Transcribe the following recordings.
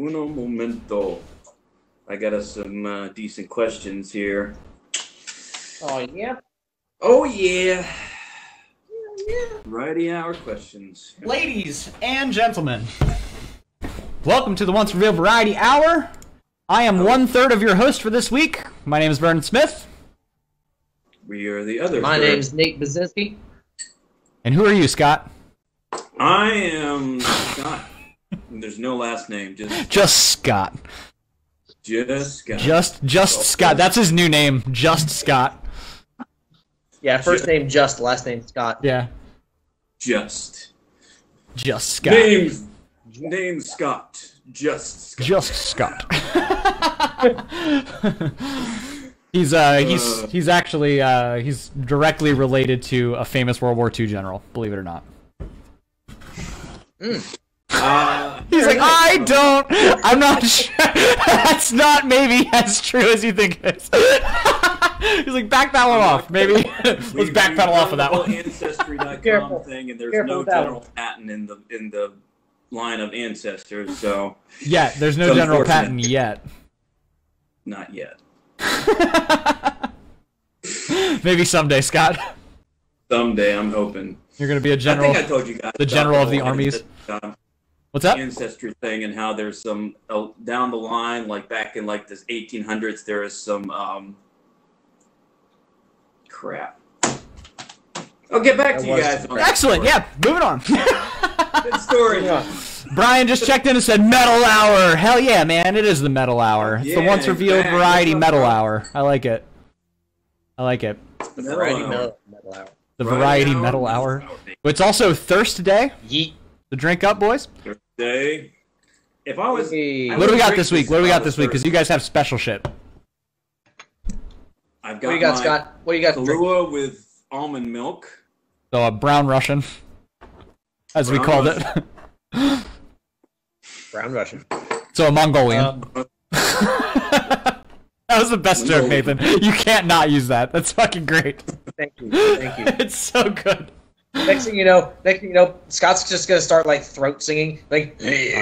Uno momento. I got us some decent questions here. Oh, yeah? Oh, yeah. Variety hour questions. Ladies and gentlemen, welcome to the Once Revealed Variety Hour. I am 1/3 of your host for this week. My name is Vernon Smith. We are the other My third. name's Nate Bazinski. And who are you, Scott? I am Scott. There's no last name. Just Scott. Just Scott. Just Scott. That's his new name. Just Scott. Yeah, first name Just, last name Scott. Yeah. Just Scott. Name Scott. Just Scott. Just Scott. He's actually he's directly related to a famous World War II general, believe it or not. He's like, I'm not sure. That's not maybe as true as you think it is. He's like, back that one off. Maybe let's backpedal off of that one. Ancestry.com thing, and there's no general patent in the line of ancestors, so yeah, there's no general patent yet. Not yet. Maybe someday, Scott. Someday, I'm hoping. You're gonna be a general. I think I told you guys the general of the armies. What's that? Ancestry thing, and how there's some down the line, like back in like this 1800s, there is some crap. I'll get back to you guys. Excellent. Yeah, moving on. Good story. Brian just checked in and said Metal Hour. Hell yeah, man! It is the Metal Hour. It's the Once Revealed Variety Metal Hour. I like it. The Variety Metal Hour. The Variety Metal Hour. It's also Thirst Day. Yeet. The drink up, boys. Thursday. If I was, what do we got this week? What do we got this week? Because you guys have special shit. I've got what do you got, Scott? What do you got? Kahlua with almond milk. So a brown Russian, as we called it. Brown Russian. So a Mongolian. That was the best joke, Nathan. You can't not use that. That's fucking great. Thank you. It's so good. Next thing you know, Scott's just gonna start like throat singing, like. Dude,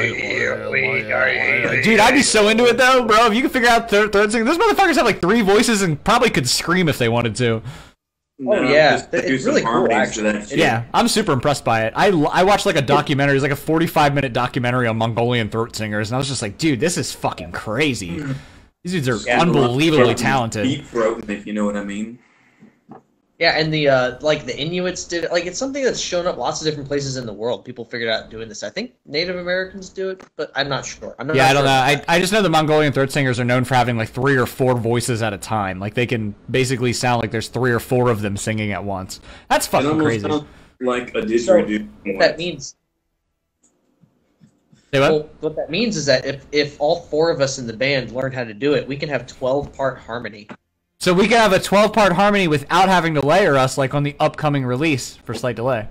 I'd be so into it though, bro. If you could figure out throat singing, those motherfuckers have like 3 voices and probably could scream if they wanted to. Oh yeah, it's really cool. Actually, yeah, I'm super impressed by it. I watched like a documentary. It's like a 45-minute documentary on Mongolian throat singers, and I was just like, dude, this is fucking crazy. These dudes are unbelievably talented. Deep throat, if you know what I mean. Yeah, and the the Inuits did it. Like, it's something that's shown up lots of different places in the world. People figured out doing this. I think Native Americans do it, but I'm not sure. I don't know. I just know the Mongolian throat singers are known for having like 3 or 4 voices at a time. Like they can basically sound like there's 3 or 4 of them singing at once. That's fucking crazy. Like a didgeridoo. What that means. Say what? Well, what that means is that if all 4 of us in the band learn how to do it, we can have 12-part harmony. So we can have a 12-part harmony without having to layer us, like on the upcoming release for Slight Delay.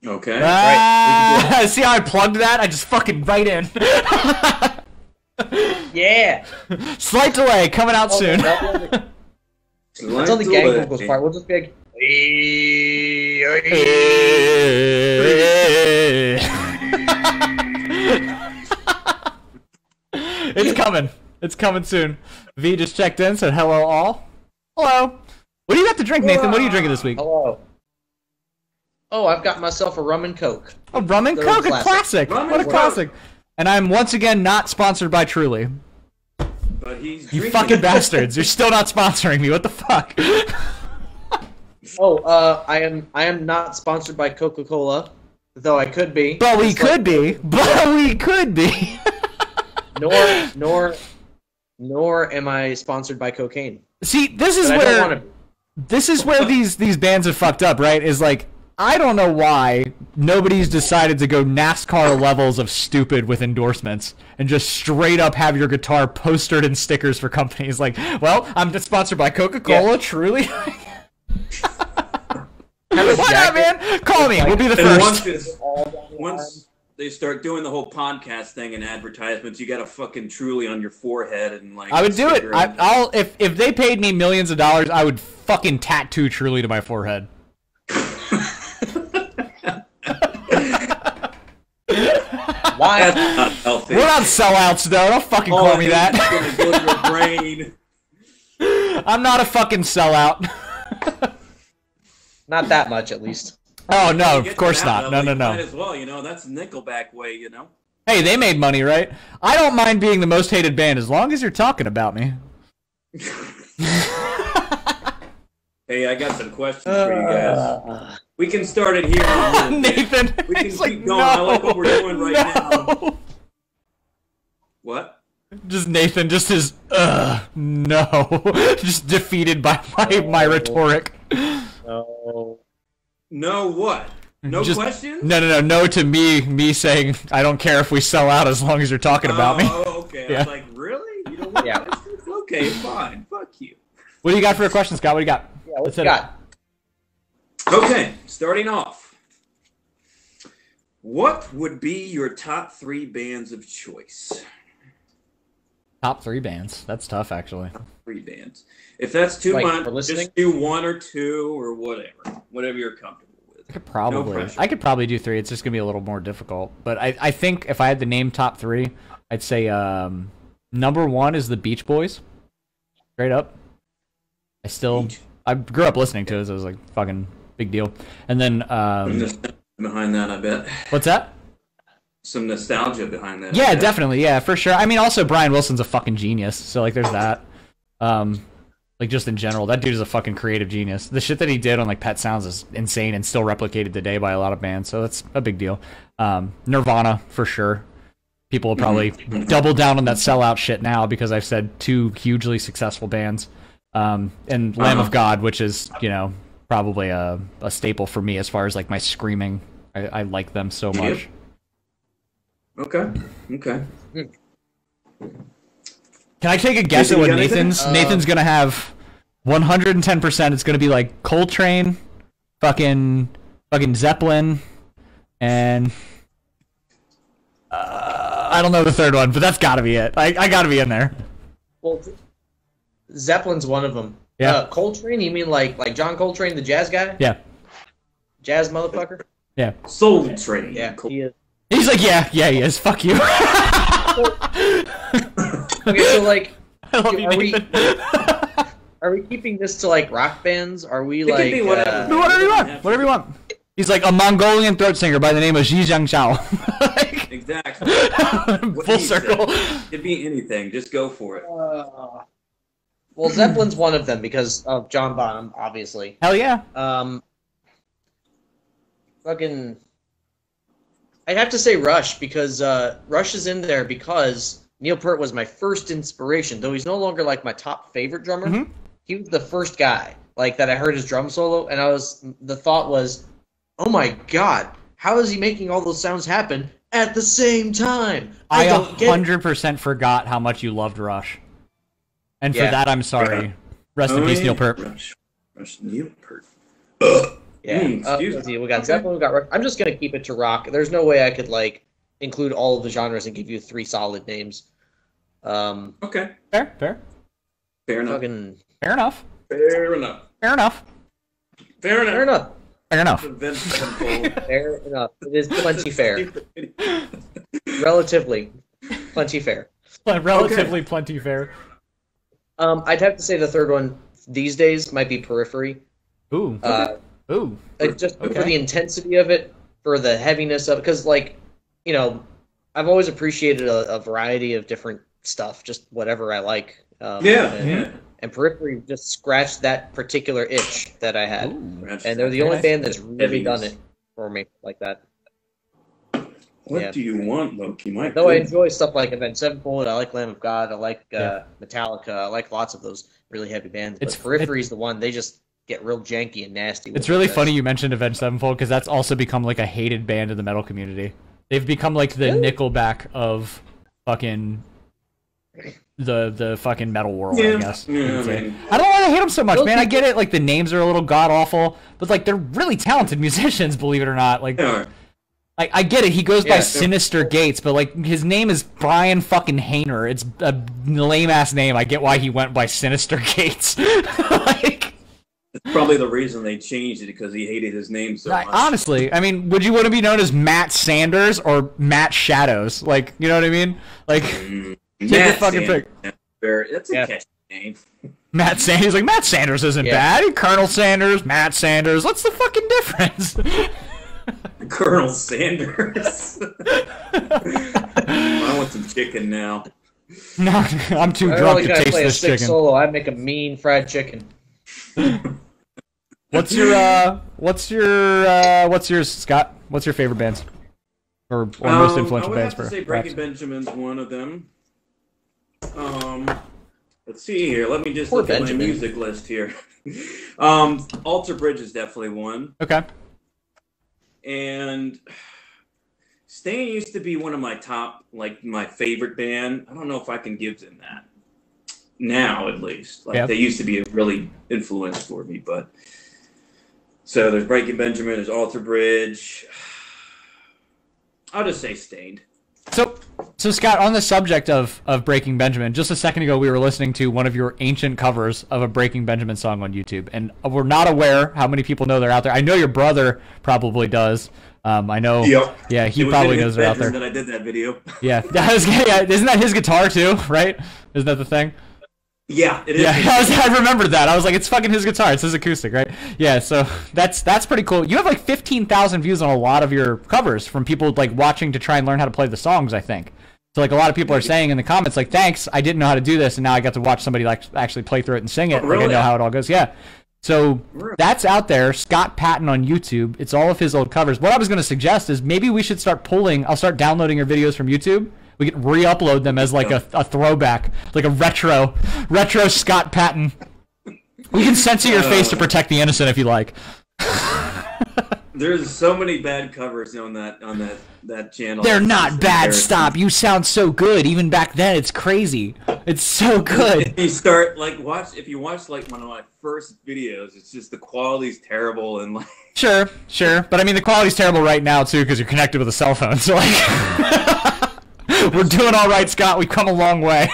Okay. Right. See how I plugged that? I just fucking right in. Yeah. Slight Delay coming out soon. It's on the gang vocals part. We'll just be like. It's coming. It's coming soon. V just checked in, said hello all. Hello. What do you got to drink, Nathan? What are you drinking this week? Hello. Oh, I've got myself a rum and coke. A rum and coke, a classic. What a classic. And I'm once again not sponsored by Truly. But he's you fucking bastards. You're still not sponsoring me. What the fuck? I am not sponsored by Coca-Cola, though I could be. But we could be. But we could be. Nor am I sponsored by cocaine. See, this is where these bands have fucked up, right? Is like, I don't know why nobody's decided to go NASCAR levels of stupid with endorsements and just straight up have your guitar postered in stickers for companies. Like, well, I'm just sponsored by Coca-Cola, Truly. Why not, man? Call me. We'll be the first. Once they start doing the whole podcast thing and advertisements, you got a fucking Truly on your forehead and like. I would do it. I'll if they paid me millions of dollars, I would fucking tattoo Truly to my forehead. Why? That's not healthy. We're not sellouts, though. Don't fucking call me that. It's gonna go to your brain. I'm not a fucking sellout. Not that much, at least. Oh, no, You get of course to that not. level, No. Might as well, that's Nickelback way, Hey, they made money, right? I don't mind being the most hated band as long as you're talking about me. Hey, I got some questions for you guys. We can start it here. Nathan, We can he's keep like, going. no, I like what we're doing right now. no. What? Just Nathan, just his, no. Just defeated by my rhetoric. No. No what? No Just, questions? No to me saying, I don't care if we sell out as long as you're talking about me. Oh, okay. Yeah. I was like, really? You don't want Yeah. questions? Okay, fine. Fuck you. What do you got for a question, Scott? What do you got? Yeah, what Let's you hit it. got? Okay, starting off. What would be your top 3 bands of choice? Top 3 bands. That's tough, actually. 3 bands. If that's too Like, much, for listening? just do 1 or 2 or whatever. Whatever you're comfortable with. I could probably do 3. It's just gonna be a little more difficult. But I think if I had to name top 3, I'd say number 1 is the Beach Boys. Straight up. I grew up listening to it, so it was like fucking big deal. And then behind that, I bet. what's that? Some nostalgia behind that. Yeah, definitely. Yeah, for sure. I mean, also Brian Wilson's a fucking genius. So like, there's that. Like just in general, that dude is a fucking creative genius. The shit that he did on like Pet Sounds is insane and still replicated today by a lot of bands. So that's a big deal. Nirvana for sure. People will probably double down on that sellout shit now because I've said 2 hugely successful bands. And Lamb of God, which is, probably a staple for me as far as like my screaming. I like them so much. Okay. Can I take a guess at Nathan, what you got anything? Nathan's gonna have? 110%. It's gonna be like Coltrane, fucking Zeppelin, and I don't know the third one, but that's gotta be it. I gotta be in there. Well, Zeppelin's one of them. Yeah. Coltrane? You mean like John Coltrane, the jazz guy? Yeah. Jazz motherfucker? Yeah. Soul Train. Yeah, he is. He's like, yeah, he is. Fuck you. Okay, so like, I love you, Nathan. are we keeping this to like rock bands? Are we It could like be whatever. Do whatever you want. Whatever you want. He's like a Mongolian throat singer by the name of Xi Jiangshao. Like, Exactly. What full he said. circle. It could be anything. Just go for it. well, Zeppelin's one of them because of John Bonham, obviously. Hell yeah. Fucking, I'd have to say Rush because Rush is in there because Neil Peart was my first inspiration, though he's no longer like my top favorite drummer. Mhm. He was the first guy like that I heard his drum solo, and the thought was, oh my god, how is he making all those sounds happen at the same time? I don't get it. 100% forgot how much you loved Rush. And for Yeah. that, I'm sorry. Rest in peace, Neil Peart. Rush Neil Peart. Yeah, Excuse let's me. see, we got Zeppelin, we got Rush. I'm just gonna keep it to rock. There's no way I could like include all of the genres and give you 3 solid names. Okay. Fair Fair enough. Fucking enough. Fair enough. Fair enough. Fair enough. fair enough. Fair enough. Vince Sevenfold. Fair enough. It is plenty fair. Relatively plenty fair. Relatively plenty fair. I'd have to say the third one these days might be Periphery. Ooh. Ooh. Just for Okay. the intensity of it, for the heaviness of it, because like, I've always appreciated a variety of different stuff, just whatever I like. Yeah. And Periphery just scratched that particular itch that I had. Ooh. And they're the only nice. band that's really Heaviness. done it for me like that. What Yeah. do you want, Loki? My Though I goodness. enjoy stuff like Avenged Sevenfold, I like Lamb of God, I like Yeah. Metallica, I like lots of those really heavy bands. But It's- Periphery's the one, they just get real janky and nasty. with It's really it. funny you mentioned Avenged Sevenfold because that's also become like a hated band in the metal community. They've become like the Really? Nickelback of fucking the fucking metal world, I Yeah. guess. Yeah, you could I say. mean- I don't want to hate them so much, Those man. I people- get it. Like the names are a little god awful, but like they're really talented musicians, believe it or not. Like, They are. I get it. He goes by Yeah. Sinister Gates, but like his name is Brian fucking Hayner. It's a lame ass name. I get why he went by Sinister Gates. Like, That's probably the reason they changed it, because he hated his name so much. Honestly, I mean, would you want to be known as Matt Sanders or Matt Shadows? Like, you know what I mean? Like, take your fucking pick. That's a catchy name. Matt Sanders. He's like, Matt Sanders isn't bad. Colonel Sanders, Matt Sanders. What's the fucking difference? Colonel Sanders. I want some chicken now. No, I'm too drunk to taste this chicken. Solo, I make a mean fried chicken. What's yours, Scott? What's your favorite bands? Or most influential bands? I would have to say Breaking Benjamin's one of them. Let's see here. Let me just look at my music list here. Alter Bridge is definitely one. Okay. And Stain used to be one of my top, like, my favorite band. I don't know if I can give them that. Now, at least. Like, they used to be a really influence for me, but... So, there's Breaking Benjamin, there's Alter Bridge. I'll just say Stained. So Scott, on the subject of Breaking Benjamin, just a second ago we were listening to one of your ancient covers of a Breaking Benjamin song on YouTube, and we're not aware how many people know they're out there. I know your brother probably does. I know. Yep. Yeah, he probably knows they're out there. That I did that video. Yeah. Isn't that his guitar too? Right? Isn't that the thing? Yeah, it is. Yeah, I remembered that. I was like, it's fucking his guitar. It's his acoustic, right? Yeah, so that's pretty cool. You have like 15,000 views on a lot of your covers from people like watching to try and learn how to play the songs, I think. So like a lot of people are saying in the comments like, thanks, I didn't know how to do this, and now I got to watch somebody like actually play through it and sing it. Really? Like I know how it all goes. Yeah. So that's out there, Scott Patton on YouTube. It's all of his old covers. What I was going to suggest is maybe we should start I'll start downloading your videos from YouTube. We can re-upload them as like a throwback, like a retro Scott Patton. We can censor your face to protect the innocent if you like. There's so many bad covers on that channel. They're not bad. Stop. You sound so good. Even back then, it's crazy. It's so good. If you start if you watch like one of my first videos, it's just the quality's terrible and like. Sure, but I mean the quality's terrible right now too because you're connected with a cell phone. So like. We're doing all right, Scott. We've come a long way.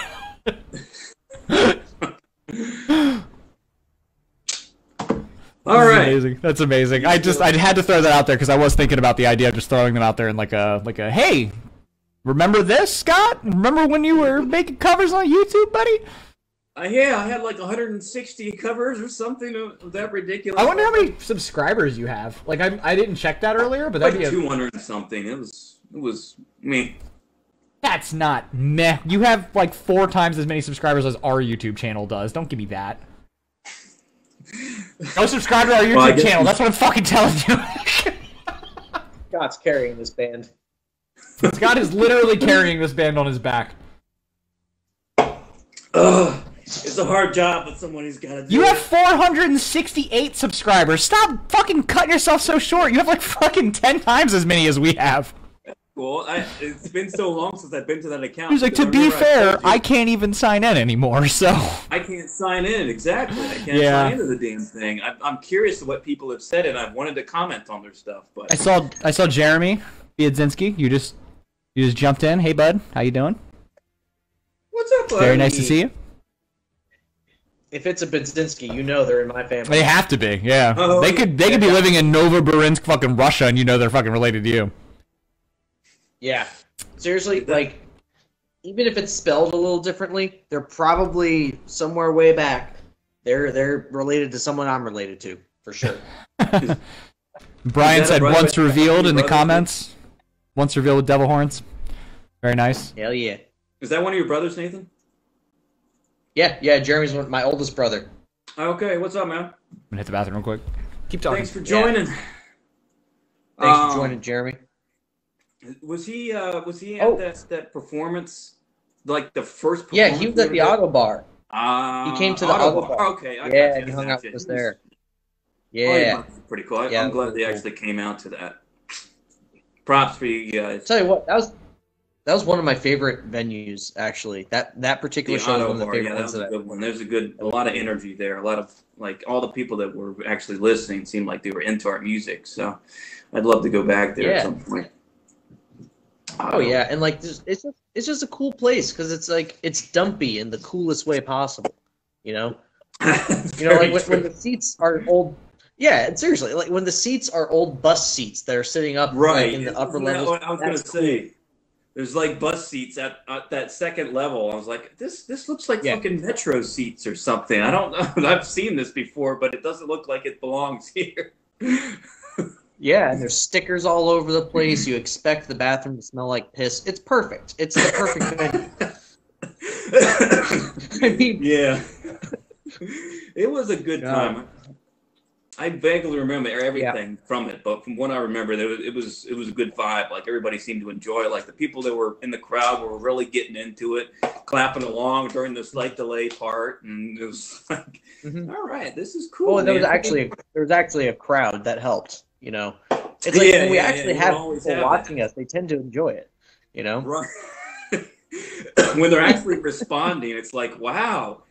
All right. Amazing. That's amazing. I had to throw that out there because I was thinking about the idea of just throwing them out there in like a hey, remember this, Scott? Remember when you were making covers on YouTube, buddy? Yeah, I had like 160 covers or something of that ridiculous. I wonder how many subscribers you have. Like I didn't check that earlier, but that'd like be 200 and something. It was me. That's not meh. You have like 4 times as many subscribers as our YouTube channel does. Don't give me that. Go subscribe to our YouTube channel. That's what I'm fucking telling you. Scott's carrying this band. Scott is literally carrying this band on his back. Ugh. It's a hard job, but somebody's got to do it. You have 468 subscribers. Stop fucking cutting yourself so short. You have like fucking 10 times as many as we have. Cool. It's been so long since I've been to that account. He's like, to be fair, I can't even sign in anymore, so... I can't sign in, exactly. I can't sign into the damn thing. I'm curious to what people have said, and I've wanted to comment on their stuff, but... I saw Jeremy Biedzinski. You just jumped in. Hey, bud. How you doing? What's up, buddy? Very nice to see you. If it's a Biedzinski, you know they're in my family. They have to be, yeah. They could be living in Novosibirsk, fucking Russia, and you know they're fucking related to you. Yeah. Seriously, like, even if it's spelled a little differently, they're probably somewhere way back. They're related to someone I'm related to, for sure. Brian said once revealed in the comments. Once revealed with devil horns. Very nice. Hell yeah. Is that one of your brothers, Nathan? Yeah, Jeremy's my oldest brother. Okay, what's up, man? I'm gonna hit the bathroom real quick. Keep talking. Thanks for joining. Yeah. Thanks for joining, Jeremy. Was he at that performance, like the first performance? Yeah, he was at the Auto Bar. He came to the Auto Bar. Okay, he hung out with us there. Yeah. Pretty cool. I'm glad they actually came out to that. Props for you guys. Tell you what, that was one of my favorite venues, actually. That particular show was one of the favorite ones. That was a good one. There's a lot of energy there. A lot of, like, all the people that were actually listening seemed like they were into our music. So I'd love to go back there at some point. Oh yeah, and like it's just a cool place because it's like it's dumpy in the coolest way possible, you know. You know, like when the seats are old. Yeah, and seriously, like when the seats are old bus seats that are sitting up right in the upper levels. What I was gonna say. There's like bus seats at that second level. I was like, this looks like fucking metro seats or something. I don't know. I've seen this before, but it doesn't look like it belongs here. Yeah, and there's stickers all over the place. You expect the bathroom to smell like piss. It's perfect. It's the perfect venue. I mean, yeah. It was a good time. I vaguely remember everything from it, but from what I remember, it was a good vibe. Like everybody seemed to enjoy it. Like the people that were in the crowd were really getting into it, clapping along during the slight delay part, and it was like, all right, this is cool. Well, there was actually a crowd that helped. You know, it's like when we actually have people watching us, they tend to enjoy it. You know, right? When they're actually responding, it's like, wow,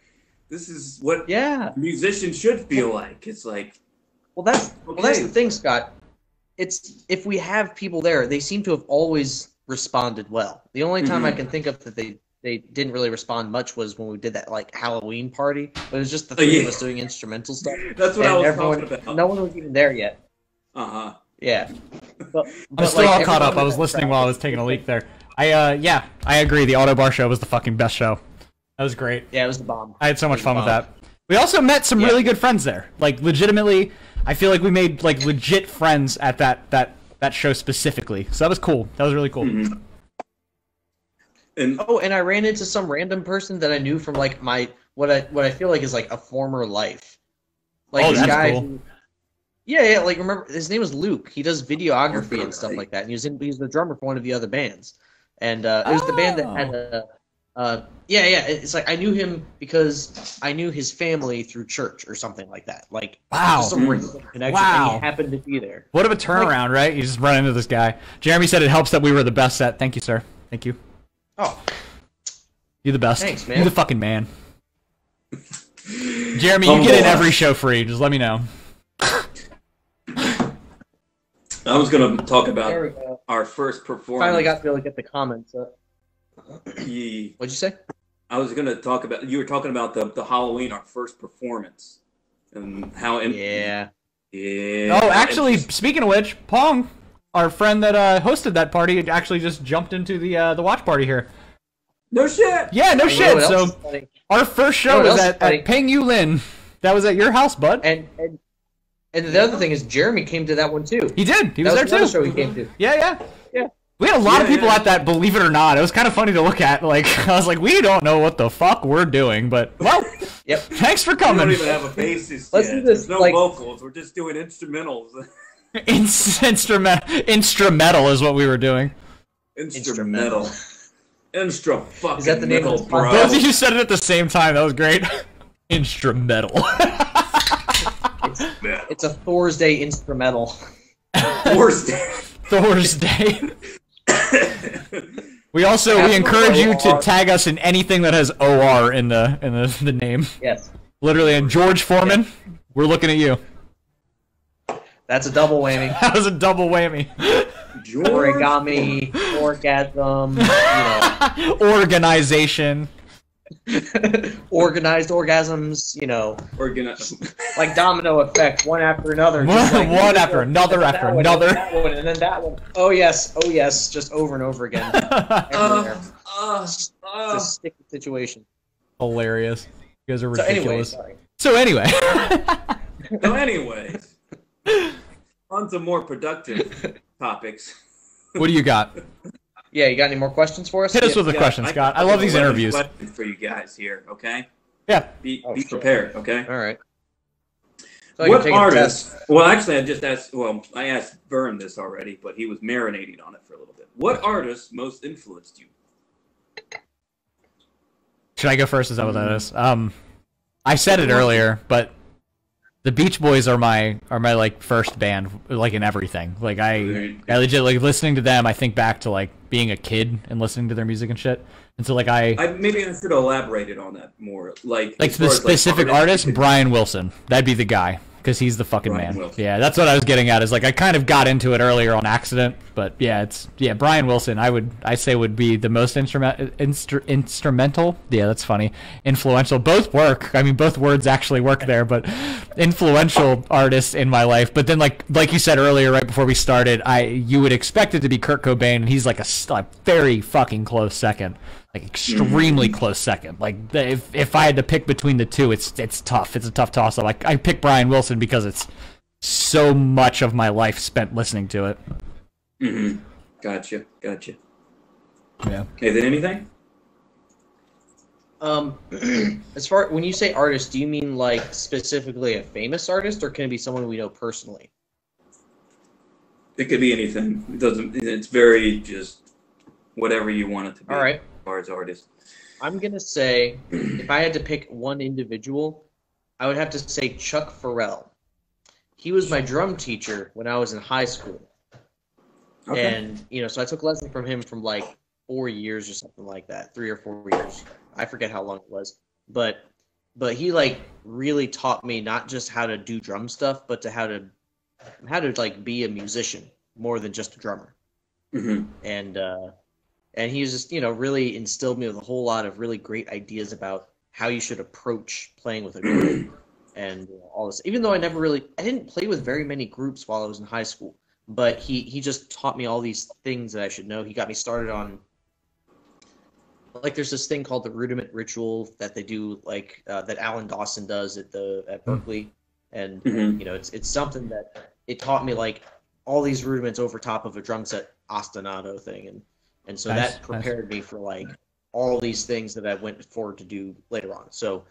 this is what musicians should feel like. It's like. Well, that's the thing, Scott. It's if we have people there, they seem to have always responded well. The only time I can think of that they didn't really respond much was when we did that like Halloween party. But it was just the three of us doing instrumental stuff. That's what I was talking about. No one was even there yet. Yeah. I'm still all caught up. I was listening while I was taking a leak there. I agree. The Auto Bar show was the fucking best show. That was great. Yeah, it was the bomb. I had so much fun with that. We also met some really good friends there. Like legitimately, I feel like we made like legit friends at that show specifically. So that was cool. That was really cool. And I ran into some random person that I knew from like what I feel like is like a former life. Like this guy cool. Like remember his name was Luke. He does videography and stuff like that. And he's the drummer for one of the other bands. And it was the band that had it's like I knew him because I knew his family through church or something like that. Like just a random connection. And he happened to be there. What of a turnaround, right? You just run into this guy. Jeremy said it helps that we were the best set. Thank you, sir. Thank you. Oh. You're the best. Thanks, man. You're the fucking man. Jeremy, you get in every show free. Just let me know. I was going to talk about our first performance. Finally got to be able to get the comments up. What'd you say? I was going to talk about, you were talking about the Halloween, our first performance. And how... Yeah. Oh, actually, speaking of which, Pong, our friend that hosted that party, actually just jumped into the watch party here. No shit! Yeah, no shit. So, our first show was at Peng Yu Lin. That was at your house, bud. And the other thing is, Jeremy came to that one too. He did. He was there too. That was another show he came to. Yeah. We had a lot of people at that, believe it or not. It was kind of funny to look at. Like, I was like, we don't know what the fuck we're doing, but, well, thanks for coming. We don't even have a basis Let's do this, There's no vocals. We're just doing instrumentals. Instrumental is what we were doing. Instrumental. Fucking is that the name of the bro. Both of you said it at the same time. That was great. Instrumental. It's a Thursday instrumental. Thursday. We encourage you to tag us in anything that has OR in the name. Yes. Literally, and George Foreman, we're looking at you. That's a double whammy. That was a double whammy. Origami, orgasm, organization. Organized orgasms, like domino effect, one after another. One after another after another. That one, and then that one. Oh yes, just over and over again. It's a sticky situation. Hilarious. You guys are ridiculous. So anyway, on to more productive topics. What do you got? Yeah, you got any more questions for us? Hit us with a question, Scott. I love these interviews. For you guys here, okay? Yeah. Be prepared, okay? All right. So what artist? Well, actually, I just asked. Well, I asked Vern this already, but he was marinating on it for a little bit. What artist most influenced you? Should I go first? Is that what that is? I said it earlier, but the Beach Boys are my like first band, like in everything. Like I legit like listening to them. I think back to like being a kid and listening to their music and shit. And so like maybe I should have elaborated on that more. Like the specific artist, Brian Wilson. That'd be the guy. because he's the fucking Brian man. Wilson. Yeah, that's what I was getting at. Is like I kind of got into it earlier on accident, but yeah, Brian Wilson. I say would be the most instrumental. Yeah, that's funny. Influential. Both work. I mean, both words actually work there, but influential artist in my life. But then like you said earlier, right before we started, you would expect it to be Kurt Cobain, and he's like a very fucking close second. Like extremely close second. Like if I had to pick between the two, it's tough. It's a tough toss-up. I pick Brian Wilson because it's so much of my life spent listening to it. Mm-hmm. Gotcha. Yeah. Okay, then anything? As far when you say artist, do you mean like specifically a famous artist, or can it be someone we know personally? It could be anything. It doesn't. It's very just whatever you want it to be. All right. As far as artists, I'm gonna say if I had to pick one individual, I would have to say Chuck Farrell. He was my drum teacher when I was in high school, and so I took lessons from him from like 4 years or something like that, 3 or 4 years. I forget how long it was, but he like really taught me not just how to do drum stuff, but to how to like be a musician more than just a drummer. Mm-hmm. And he was just, really instilled me with a whole lot of really great ideas about how you should approach playing with a group and all this. Even though I didn't play with very many groups while I was in high school, but he just taught me all these things that I should know. He got me started on, like, there's this thing called the rudiment ritual that they do, like, that Alan Dawson does at Berkeley. And, it's something that it taught me, like, all these rudiments over top of a drum set ostinato thing. And so that prepared me for like all these things that I went forward to do later on. So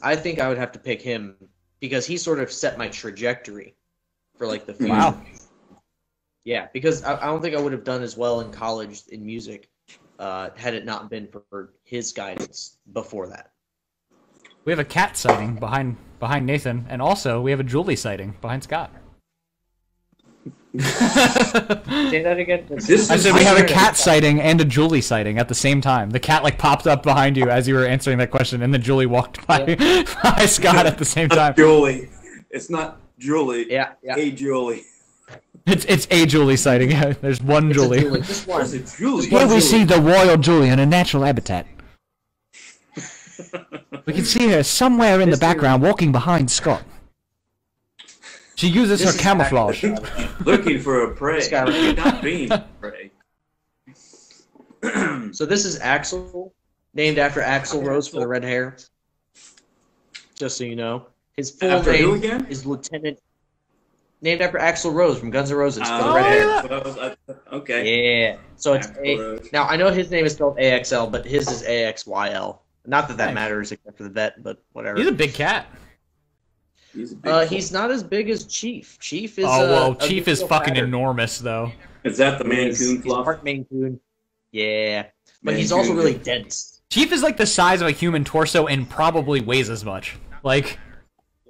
I think I would have to pick him because he sort of set my trajectory for like the future. Wow. Yeah, because I don't think I would have done as well in college in music had it not been for his guidance before that. We have a cat sighting behind Nathan, and also we have a Julie sighting behind Scott. Say that again. I said we have a cat sighting and a Julie sighting at the same time. The cat like popped up behind you as you were answering that question, and then Julie walked by, by Scott at the same time. Julie, it's not Julie. Yeah. Hey, Julie. It's a Julie sighting. There's one Julie. Just one. Here we see the royal Julie in a natural habitat. We can see her somewhere in the background walking behind Scott. She uses her camouflage. Looking for a prey. Not being a prey. So this is Axl, named after Axl Rose for the red hair. Just so you know. His full name is Lieutenant... Named after Axl Rose from Guns N' Roses for the red hair. Okay. Yeah. So it's Now, I know his name is spelled AXL, but his is AXYL. Not that matters except for the vet, but whatever. He's a big cat. He's not as big as Chief. Chief is. Chief is fucking enormous, though. Is that the Maine Coon fluff? He's part Maine Coon. Yeah, but he's also really dense. Chief is like the size of a human torso and probably weighs as much. Like.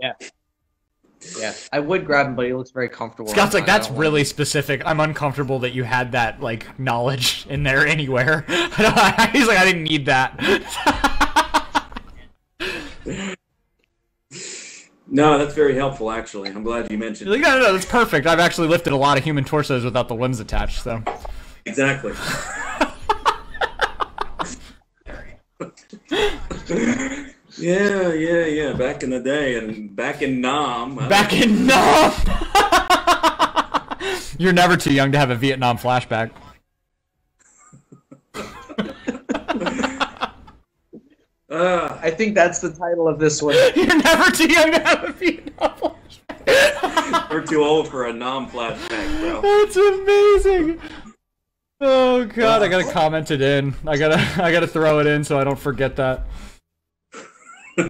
Yeah. Yeah, I would grab him, but he looks very comfortable. Scott's like, that's really specific. I'm uncomfortable that you had that like knowledge in there anywhere. He's like, I didn't need that. No, that's very helpful, actually. I'm glad you mentioned it. No, that's perfect. I've actually lifted a lot of human torsos without the limbs attached, so. Exactly. Yeah. Back in the day, and back in Nam. You're never too young to have a Vietnam flashback. I think that's the title of this one. You're never too young to have a Vietnam flashback. We're too old for a Nam flashback, bro. That's amazing. Oh god, I gotta comment it in. I gotta throw it in so I don't forget that.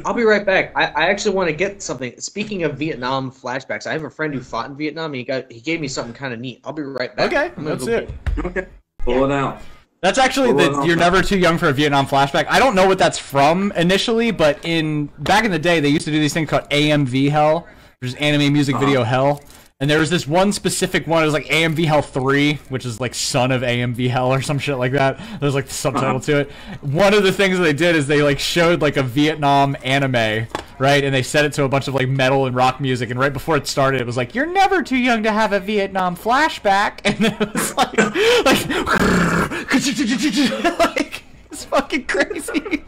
I'll be right back. I actually want to get something. Speaking of Vietnam flashbacks, I have a friend who fought in Vietnam. And he gave me something kind of neat. I'll be right back. Okay, that's it. Okay, pull it out. That's actually you're never too young for a Vietnam flashback. I don't know what that's from initially, but back in the day they used to do these things called AMV Hell, which is anime music video hell, And there was this one specific one, it was like AMV Hell 3, which is like Son of AMV Hell or some shit like that. There's like the subtitle to it. One of the things that they did is they like showed like a Vietnam anime, right? And they set it to a bunch of like metal and rock music, and right before it started, it was like, "You're never too young to have a Vietnam flashback." And then it was like like it's fucking crazy.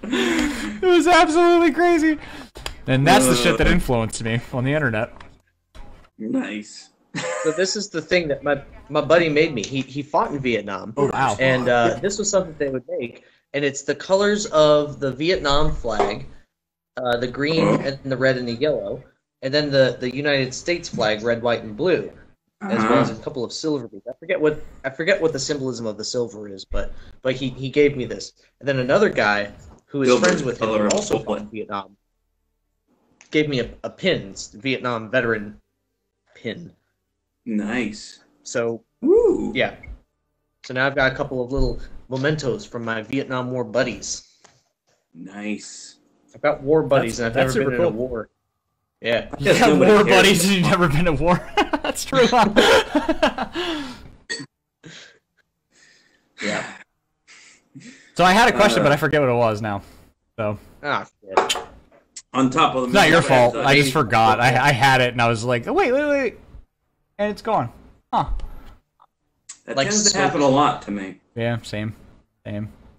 It was absolutely crazy. And that's the shit that influenced me on the internet. Nice. So this is the thing that my buddy made me. He fought in Vietnam. Oh, wow. And this was something they would make, and it's the colors of the Vietnam flag, the green and the red and the yellow, and then the United States flag, red, white, and blue, as well as a couple of silver beads. I forget what the symbolism of the silver is, but he gave me this. And then another guy who is friends with him, who also fought in Vietnam, gave me a pin, Vietnam veteran pin. Nice. So, woo. Yeah. So now I've got a couple of little mementos from my Vietnam War buddies. Nice. I've got war buddies, and I've never been in a war. Yeah. You got war buddies and you've never been to war. That's true. Yeah. So I had a question, but I forget what it was now. So. Ah, shit. On top of the... It's not your fault. I just forgot. I had it, and I was like, oh, wait. And it's gone. Huh. That tends to happen a lot to me. Yeah, same.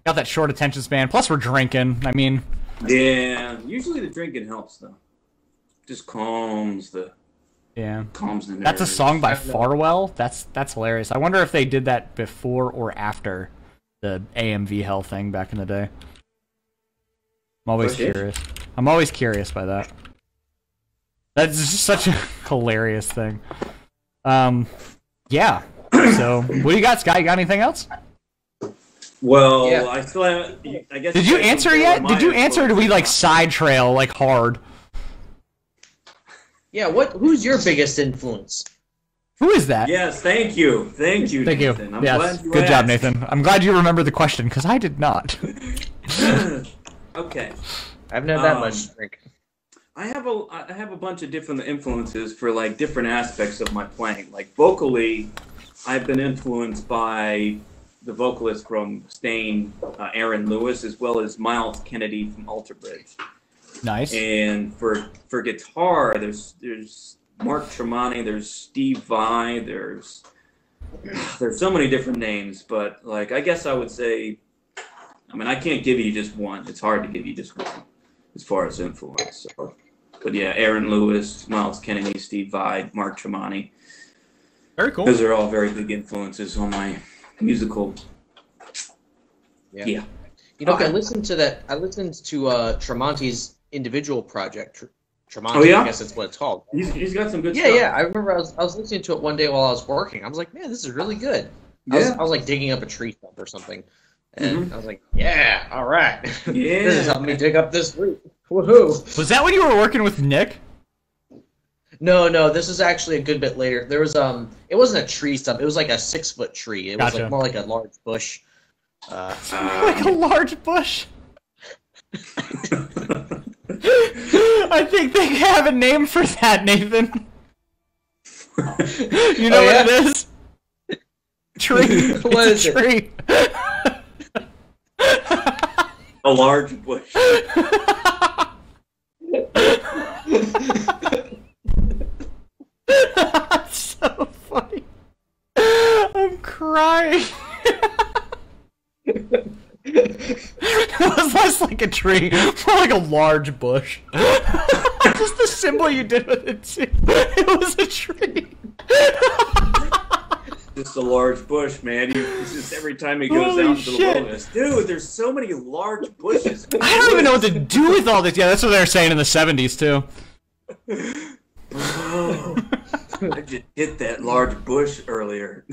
Got that short attention span. Plus, we're drinking. I mean... Yeah, usually the drinking helps, though. Just calms the... Yeah. Calms the nerves. That's a song by Farwell? That's hilarious. I wonder if they did that before or after the AMV Hell thing back in the day. I'm always curious. I'm always curious by that. That's just such a hilarious thing. Yeah. So, what do you got, Scott? You got anything else? Well, yeah. I still haven't... I guess... Did you answer yet? Did you answer, or did we, like, side trail, like, hard? Yeah, who's your biggest influence? Who is that? Yes, thank you. Thank you, Nathan. You. I'm glad you good asked. Job, Nathan. I'm glad you remembered the question, because I did not. Okay. I've never that much to drink. I have a bunch of different influences for like different aspects of my playing. Like vocally, I've been influenced by the vocalist from Stain, Aaron Lewis, as well as Miles Kennedy from Alter Bridge. Nice. And for guitar, there's Mark Tremonti, there's Steve Vai, there's so many different names, but like I guess I would say, I mean I can't give you just one. It's hard to give you just one as far as influence. So, but yeah, Aaron Lewis, Miles Kennedy, Steve Vai, Mark Tremonti. Very cool. Those are all very big influences on my musical. Yeah. You know, I listened to Tremonti's individual project. Tremonti, oh, yeah? I guess that's what it's called. He's got some good stuff. Yeah. I remember I was listening to it one day while I was working. I was like, man, this is really good. I was like digging up a tree stump or something. And I was like, yeah, all right. Yeah. This is helping me dig up this root. Woohoo. Was that when you were working with Nick? No, this is actually a good bit later. There was it wasn't a tree stump. It was like a 6-foot tree. It was like more like a large bush. Like a large bush? I think they have a name for that, Nathan. You know what it is? Tree. What is it? Tree. A large bush. That's so funny. I'm crying. It was less like a tree, more like a large bush. Just the symbol you did with it too. It was a tree. Just a large bush, man. It's just every time he goes out into the wilderness. Dude, there's so many large bushes. I don't even know what to do with all this. Yeah, that's what they were saying in the 70s too. Oh, I just hit that large bush earlier.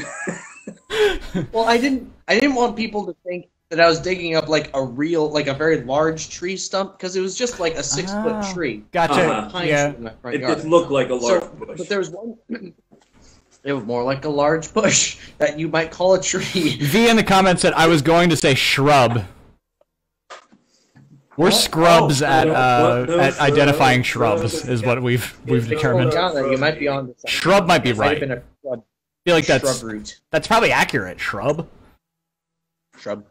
Well, I didn't want people to think that I was digging up like a very large tree stump, because it was just like a 6-foot tree. Gotcha. Yeah. It just looked like a large bush. But there was one. It was more like a large bush that you might call a tree. V in the comments said I was going to say shrub. We're scrubs at identifying shrubs, is what we've determined. You might be on the side. Shrub might be right. Been a shrub, I feel like shrub root. that's probably accurate. Shrub. Shrub.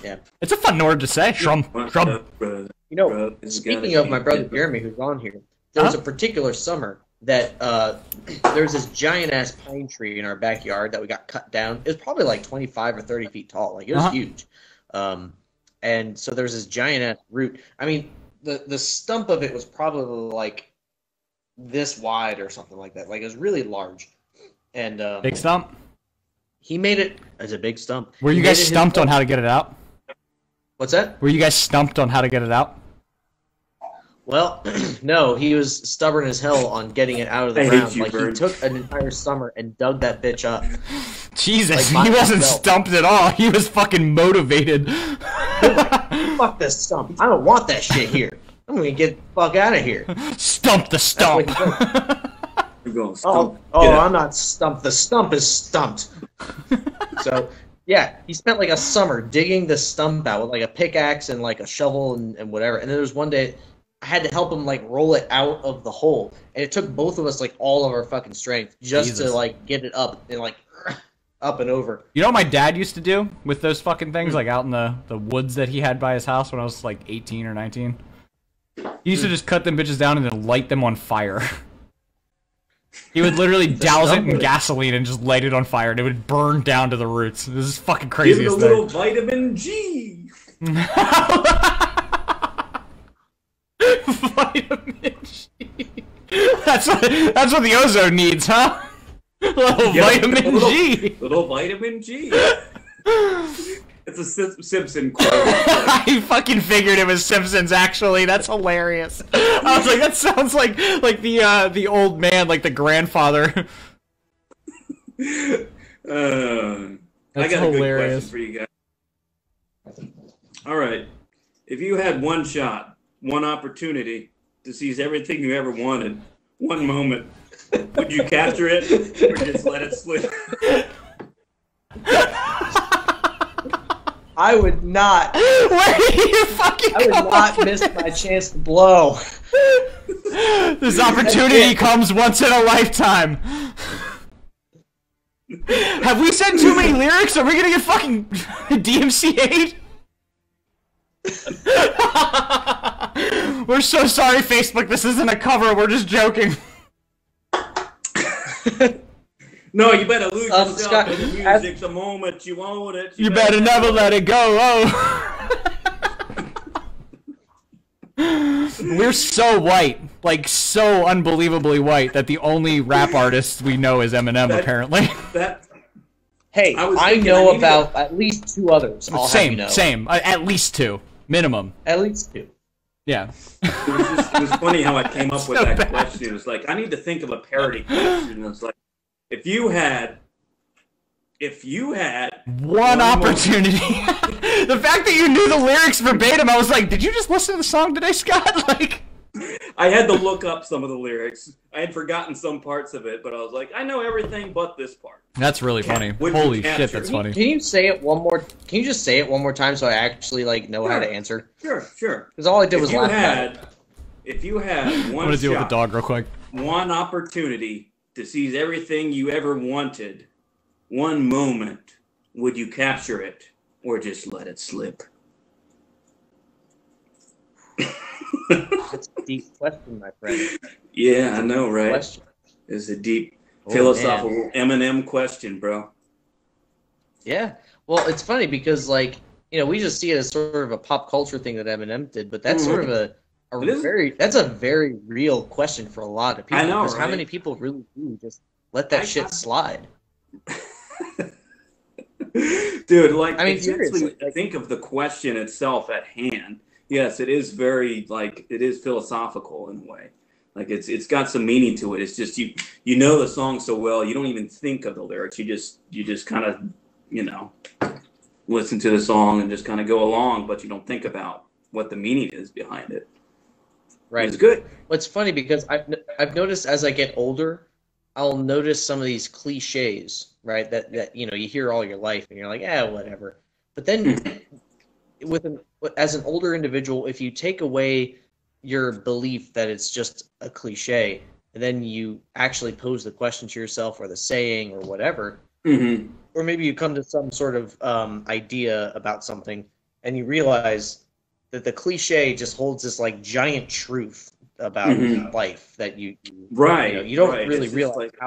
Yeah. It's a fun word to say. Shrub. You know, speaking of my brother Jeremy, who's on here, there was a particular summer that there was this giant ass pine tree in our backyard that we got cut down. It was probably like 25 or 30 feet tall. Like, it was huge. And so there's this giant ass root. I mean, the stump of it was probably like this wide or something like that. Like, it was really large. And big stump. He made it as a big stump. Were you guys stumped on how to get it out? What's that? Were you guys stumped on how to get it out? Well, no, he was stubborn as hell on getting it out of the ground. Like, he took an entire summer and dug that bitch up. Jesus, like, he wasn't stumped at all. He was fucking motivated. Fuck this stump. I don't want that shit here. I'm gonna get the fuck out of here. Stump the stump. You're going stump. I'm not stumped. The stump is stumped. So, yeah, he spent like a summer digging the stump out with like a pickaxe and like a shovel and whatever. And then there was one day I had to help him like roll it out of the hole, and it took both of us like all of our fucking strength just to like get it up and like up and over. You know what my dad used to do with those fucking things, like out in the woods that he had by his house when I was like 18 or 19? He used to just cut them bitches down and then light them on fire. He would literally douse it in gasoline and just light it on fire, and it would burn down to the roots. This is fucking craziest thing. Give it a little vitamin G. Vitamin G. That's what the ozone needs, huh? Vitamin G. Little vitamin G. It's a Simpson quote. I fucking figured it was Simpsons. Actually, that's hilarious. I was like, that sounds like the old man, like the grandfather. I got a good question for you guys. All right, if you had one shot, one opportunity to seize everything you ever wanted, one moment, would you capture it or just let it slip? I would not. Where you fucking I would not miss my chance to blow. This opportunity comes once in a lifetime. Have we said too many lyrics? Are we gonna get fucking DMCA'd? We're so sorry, Facebook. This isn't a cover. We're just joking. No, you better lose yourself Scott, in the music the moment you own it. You better never let it go. Oh. We're so white, like so unbelievably white, that the only rap artist we know is Eminem, apparently. Hey, I know about at least two others. Same. At least two. Minimum. At least two. Yeah. It was funny how I came up with that question. It was like, I need to think of a parody question. And it was like, if you had one opportunity, the fact that you knew the lyrics verbatim, I was like, did you just listen to the song today, Scott? Like, I had to look up some of the lyrics. I had forgotten some parts of it, but I was like, I know everything but this part. That's really funny. Holy shit, that's funny. Can you say it one more? Can you just say it one more time so I actually like know how to answer? Sure. Because all I did was laugh. If you had one, I'm gonna deal with the dog real quick. One opportunity to seize everything you ever wanted, one moment, would you capture it or just let it slip? That's a deep question, my friend. Yeah, I know, right? It's a deep philosophical Eminem question, bro. Yeah. Well, it's funny because, like, you know, we just see it as sort of a pop culture thing that Eminem did, but that's sort of a very real question for a lot of people. I know, because right? how many people really do just let that shit slide? Dude, like, I mean, if you seriously, actually think of the question itself at hand, yes, it is very, like, it is philosophical in a way. Like, it's got some meaning to it. It's just you know the song so well, you don't even think of the lyrics. You just kind of, you know, listen to the song and just kind of go along, but you don't think about what the meaning is behind it. Right. It's good. Well, it's funny because I've noticed as I get older, I'll notice some of these cliches, right? That you know you hear all your life and you're like, whatever. But then as an older individual, if you take away your belief that it's just a cliche, and then you actually pose the question to yourself or the saying or whatever, or maybe you come to some sort of idea about something and you realize that the cliche just holds this like giant truth about life that you don't really realize like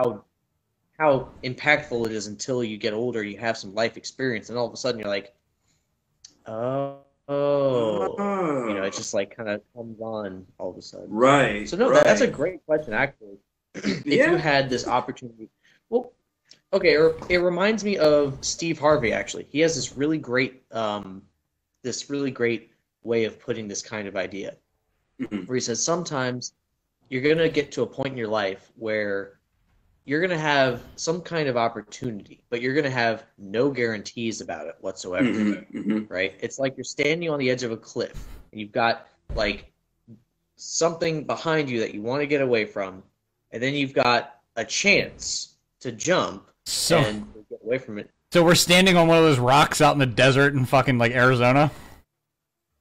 how impactful it is until you get older, you have some life experience, and all of a sudden you're like, it just like kind of comes on all of a sudden. Right. So that's a great question, actually. If you had this opportunity, well, okay, it reminds me of Steve Harvey. Actually, he has this really great way of putting this kind of idea, where he says sometimes you're gonna get to a point in your life where you're going to have some kind of opportunity, but you're going to have no guarantees about it whatsoever, right? It's like you're standing on the edge of a cliff, and you've got, like, something behind you that you want to get away from, and then you've got a chance to jump and get away from it. So we're standing on one of those rocks out in the desert in fucking, like, Arizona?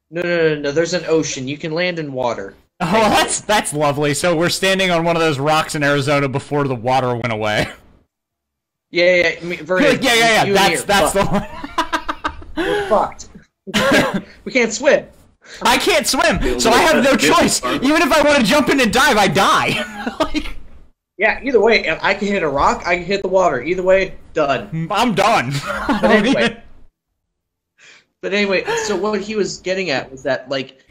No. There's an ocean. You can land in water. Oh, that's lovely. So we're standing on one of those rocks in Arizona before the water went away. Yeah. I mean, That's the one. We're fucked. We can't swim. I can't swim, so I have no choice. Even if I want to jump in and dive, I die. Yeah, either way, I can hit a rock, I can hit the water. Either way, done. I'm done. But anyway, so what he was getting at was that, like,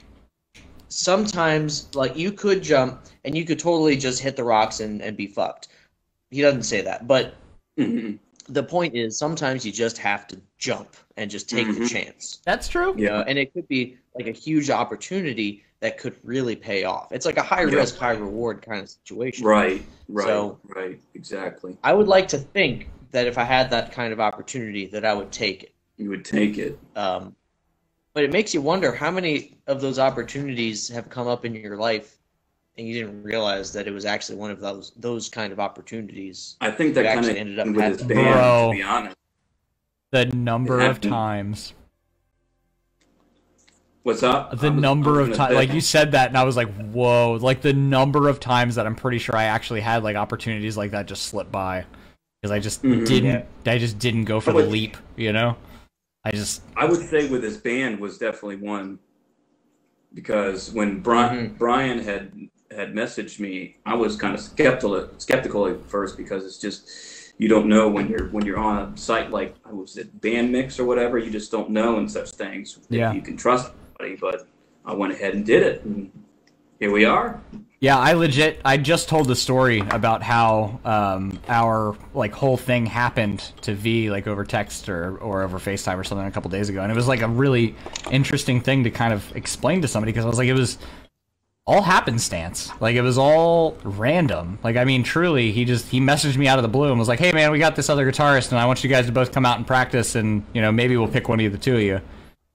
sometimes, like, you could jump and you could totally just hit the rocks and be fucked. He doesn't say that, but the point is sometimes you just have to jump and just take the chance. That's true. You know, and it could be like a huge opportunity that could really pay off. It's like a high risk, high reward kind of situation. Right, exactly. I would like to think that if I had that kind of opportunity that I would take it. You would take it. But it makes you wonder how many of those opportunities have come up in your life and you didn't realize that it was actually one of those kind of opportunities. I think that kind of ended up with happening. this band, to be honest. The number of times. What's up? The number of times, like you said that, and I was like, whoa! Like the number of times that I'm pretty sure I actually had like opportunities like that just slip by because I just didn't. I just didn't go for the leap, you know. I would say with this band was definitely one, because when Brian had messaged me, I was kind of skeptical at first, because it's just, you don't know when you're on a site like, was it Band Mix or whatever, you just don't know in such things. Yeah. You can trust somebody, but I went ahead and did it, and here we are. Yeah, I just told the story about how our like whole thing happened to V, like over text or over FaceTime or something a couple days ago, and it was like a really interesting thing to kind of explain to somebody, because I was like, it was all happenstance, like it was all random. Like, I mean, truly, he messaged me out of the blue and was like, hey man, we got this other guitarist and I want you guys to both come out and practice, and you know, maybe we'll pick one of the two of you.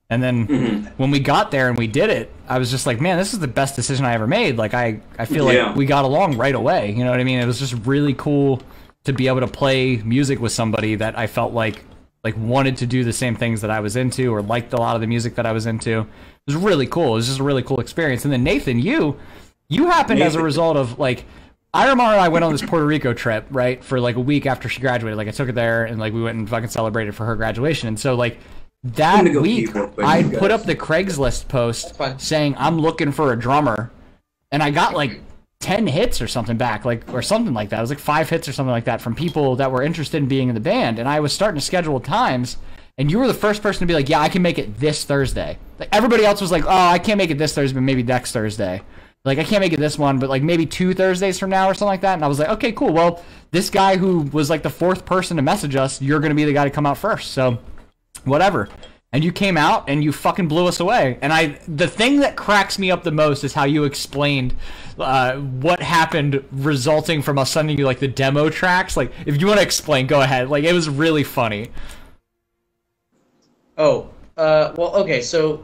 And then when we got there and we did it, I was just like, man, this is the best decision I ever made. Like, I feel like we got along right away. You know what I mean? It was just really cool to be able to play music with somebody that I felt like wanted to do the same things that I was into, or liked a lot of the music that I was into. It was really cool. It was just a really cool experience. And then Nathan, you happened as a result of, like, Irma and I went on this Puerto Rico trip, right, for like a week after she graduated. Like, I took her there and like we went and fucking celebrated for her graduation. And so like, that week, I put up the Craigslist post saying I'm looking for a drummer, and I got like 10 hits or something back, like, or something like that. It was like 5 hits or something like that from people that were interested in being in the band, and I was starting to schedule times, and you were the first person to be like, yeah, I can make it this Thursday. Like, everybody else was like, oh, I can't make it this Thursday, but maybe next Thursday. Like, I can't make it this one, but like maybe 2 Thursdays from now or something like that. And I was like, okay, cool. Well, this guy who was like the 4th person to message us, you're going to be the guy to come out first. So whatever. And you came out and you fucking blew us away. And the thing that cracks me up the most is how you explained what happened resulting from us sending you like the demo tracks. Like, if you want to explain, go ahead. Like, it was really funny. Oh, well, okay, so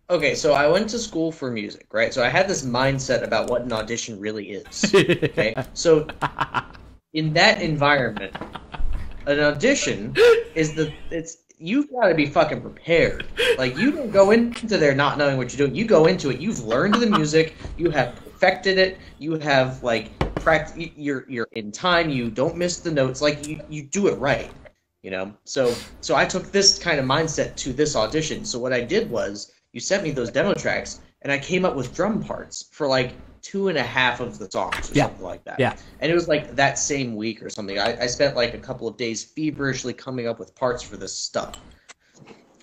I went to school for music, right? So I had this mindset about what an audition really is. Okay, so in that environment, an audition is you've got to be fucking prepared. Like, you don't go into there not knowing what you're doing. You go into it. You've learned the music. You have perfected it. You have like you're in time. You don't miss the notes. Like you do it right. You know. So I took this kind of mindset to this audition. So what I did was you sent me those demo tracks, and I came up with drum parts for like 2.5 of the songs or something like that. Yeah. And it was like that same week or something. I spent like a couple of days feverishly coming up with parts for this stuff.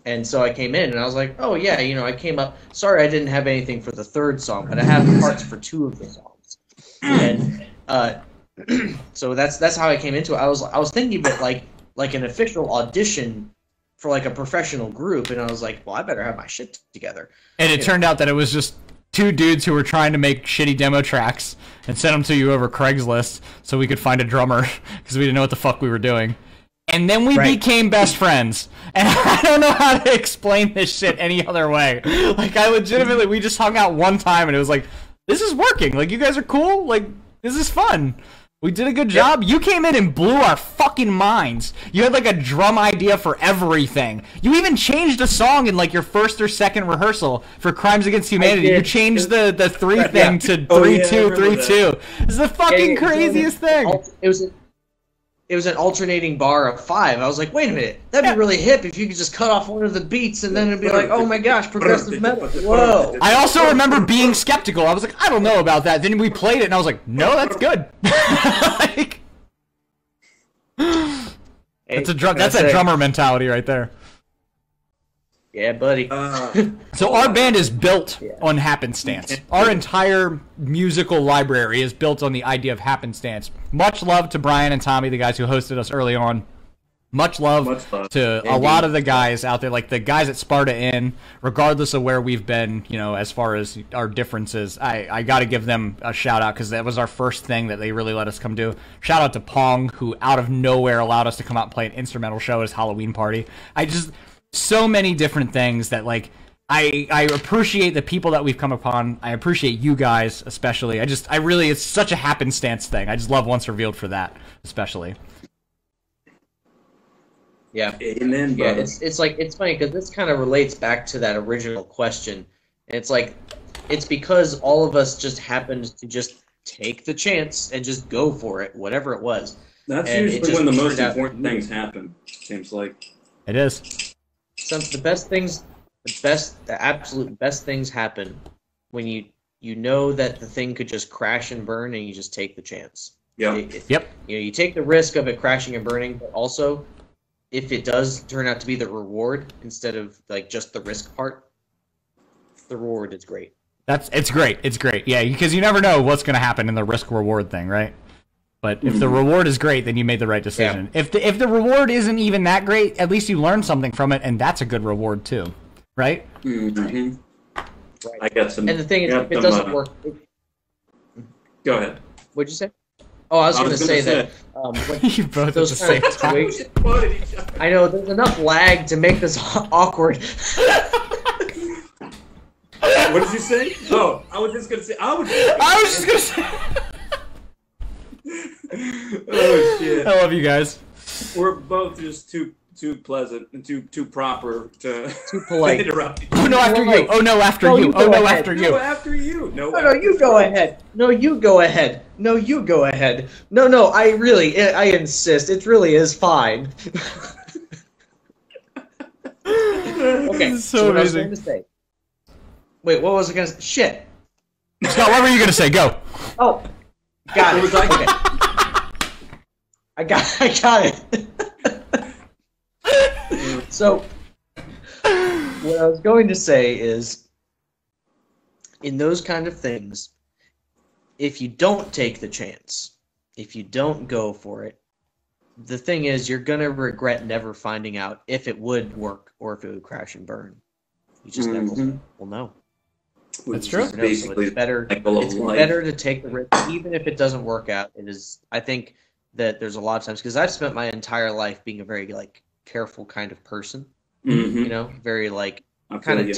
And so I came in and I was like, oh yeah, you know, I came up. Sorry, I didn't have anything for the third song, but I have parts for 2 of the songs. And so that's how I came into it. I was thinking of it like an official audition for like a professional group, and I was like, well, I better have my shit together. And it turned out that it was just 2 dudes who were trying to make shitty demo tracks and sent them to you over Craigslist so we could find a drummer because we didn't know what the fuck we were doing. And then we became best friends. And I don't know how to explain this shit any other way. Like, we just hung out one time and it was like, this is working. Like, you guys are cool. Like, this is fun. We did a good job. You came in and blew our fucking minds. You had like a drum idea for everything. You even changed a song in like your first or second rehearsal for Crimes Against Humanity. You changed the 3 thing to 3-2, 3-2. It's the fucking craziest thing. It was an alternating bar of 5. I was like, wait a minute, that'd be really hip if you could just cut off one of the beats and then it'd be like, oh my gosh, progressive metal. Whoa. I also remember being skeptical. I was like, I don't know about that. Then we played it and I was like, no, that's good. Like, that's a drummer mentality right there. Yeah, buddy. So our band is built on happenstance. Our entire musical library is built on the idea of happenstance. Much love to Brian and Tommy, the guys who hosted us early on. Much love to a lot of the guys out there, like the guys at Sparta Inn, regardless of where we've been, you know, as far as our differences. I got to give them a shout out because that was our first thing that they really let us come do. Shout out to Pong, who out of nowhere allowed us to come out and play an instrumental show at his Halloween party. So many different things that, like, I appreciate the people that we've come upon. I appreciate you guys, especially. It's such a happenstance thing. I just love Once Revealed for that, especially. Yeah. Amen, yeah, it's like, it's funny because this kind of relates back to that original question. And it's like, it's because all of us just happened to just take the chance and just go for it, whatever it was. That's usually when the most important things happen, seems like. It is. The absolute best things happen when you know that the thing could just crash and burn and you just take the chance. Yeah. Yep. You know, you take the risk of it crashing and burning, but also if it does turn out to be the reward instead of like just the risk part, the reward is great. It's great. It's great. Yeah, because you never know what's going to happen in the risk reward thing, right? But if the reward is great, then you made the right decision. Yeah. If the reward isn't even that great, at least you learn something from it, and that's a good reward too, right? Mm-hmm. Right. I got some. And the thing is, if it doesn't work, go ahead. What'd you say? Oh, I was going to say that. You both at the same time. I know there's enough lag to make this awkward. What did you say? Oh, I was just going to say. I was just going to say. Oh shit! I love you guys. We're both just too pleasant and too proper to too polite. Interrupt. Oh no, after you. Oh no, after you. Oh no, after you. No, after you. No, you go ahead. No, you go ahead. No, you go ahead. No, I insist. It really is fine. Okay. So what I was going to say. Wait, what was I going to say? Shit. Scott, what were you going to say? Go. Oh. Got it. Okay. I got it. So, what I was going to say is, in those kind of things, if you don't take the chance, if you don't go for it, the thing is, you're going to regret never finding out if it would work or if it would crash and burn. You just never will know. That's true. So it's better to take the risk, even if it doesn't work out. It is. I think that there's a lot of times because I've spent my entire life being a very like careful kind of person. You know, very like kind of.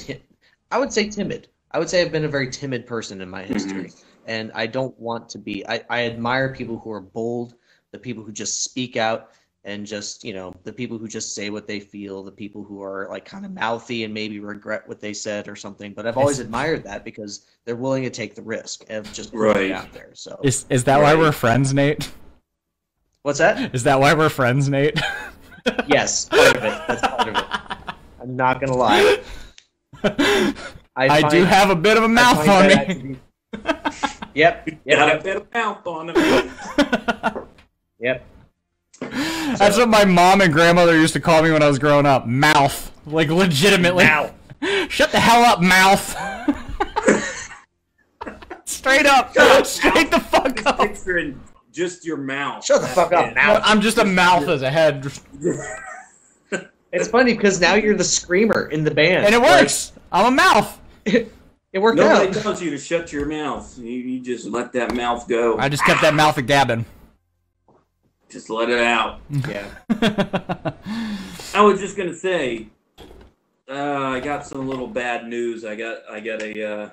I would say timid. I would say I've been a very timid person in my history, and I don't want to be. I admire people who are bold, the people who just speak out, and just, you know, the people who just say what they feel, the people who are like kind of mouthy and maybe regret what they said or something. But I've always admired that because they're willing to take the risk of just putting it out there. So is that why we're friends, Nate? What's that? Is that why we're friends, Nate? Yes, part of it. That's part of it. I'm not gonna lie. I do have a bit of a mouth on me. Yep. Got a bit of mouth on him. Yep. That's what my mom and grandmother used to call me when I was growing up. Mouth. Like, legitimately. Mouth. Shut the hell up, mouth. Straight up. Straight the fuck up. Picturing just your mouth. Shut the fuck up, mouth. I'm just a mouth as a head. It's funny because now you're the screamer in the band. And it works. I'm a mouth. It worked Nobody out. tells you to shut your mouth. You just let that mouth go. I just kept that mouth a gabbing. Just let it out. Yeah. I was just gonna say, I got some little bad news. I got an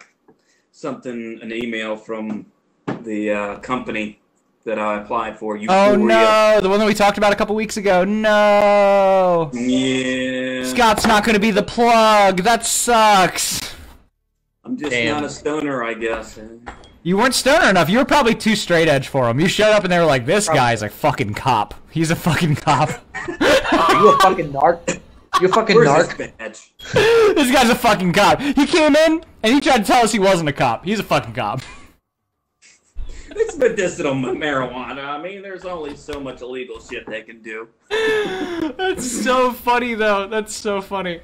email from the company that I applied for. Euphoria. Oh no, the one that we talked about a couple weeks ago. No. Yeah. Scott's not going to be the plug. That sucks. I'm just not a stoner, I guess. You weren't stoner enough. You were probably too straight edge for him. You showed up and they were like, "This guy's a fucking cop. He's a fucking cop." Are you a fucking narc? You a fucking narc? This badge? This guy's a fucking cop. He came in and he tried to tell us he wasn't a cop. He's a fucking cop. It's medicinal marijuana. I mean, there's only so much illegal shit they can do. That's so funny, though. That's so funny.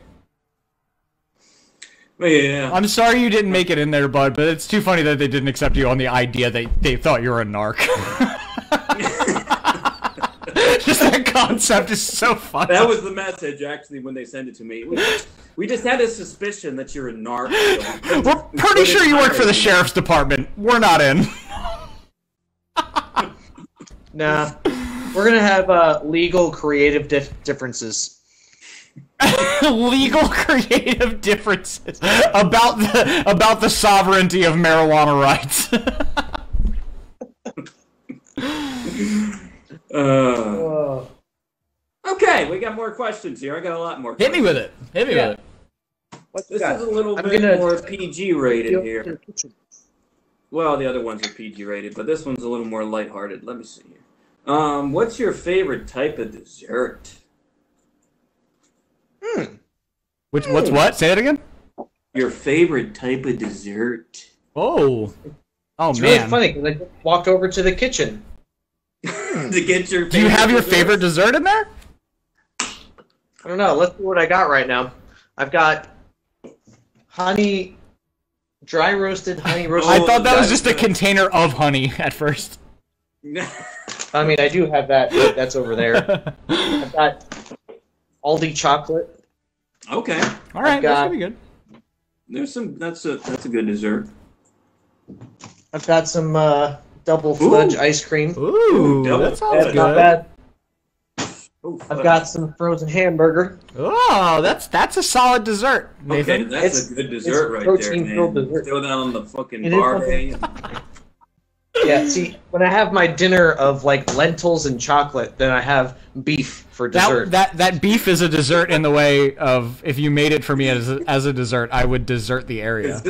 But yeah. I'm sorry you didn't make it in there, bud, but it's too funny that they didn't accept you on the idea that they thought you were a narc. Just that concept is so funny. That was the message, actually, when they sent it to me. We just had a suspicion that you're a narc. So We're pretty sure you work for the sheriff's department. We're not in. Nah. We're gonna have legal creative differences. Legal creative differences about the sovereignty of marijuana rights. Okay, we got more questions here. I got a lot more questions. Hit me with it. Hit me with it. What's This is a little bit more PG rated here. Well, the other ones are PG rated, but this one's a little more lighthearted. Let me see here. What's your favorite type of dessert? What's what? Say that again? Your favorite type of dessert? Oh, It's man. really funny because I just walked over to the kitchen. To get your favorite Do you have your dessert? favorite dessert in there? I don't know. Let's see what I got right now. I've got dry roasted honey roasted. I thought that was just a container of honey at first. I mean, I do have that. But that's over there. I've got Aldi chocolate. Okay. All right, that's got- pretty good. There's some. That's a good dessert. I've got some double fudge ice cream. Ooh, double that sounds That's not good. bad. Oh, I've got some frozen hamburger. Oh, that's a solid dessert, Okay, Nathan. that's a good dessert right there, protein-filled man. dessert. Throw that on the fucking It is barbie. Yeah, see, when I have my dinner of like lentils and chocolate, then I have beef for dessert. That beef is a dessert in the way of if you made it for me as a dessert, I would dessert the area.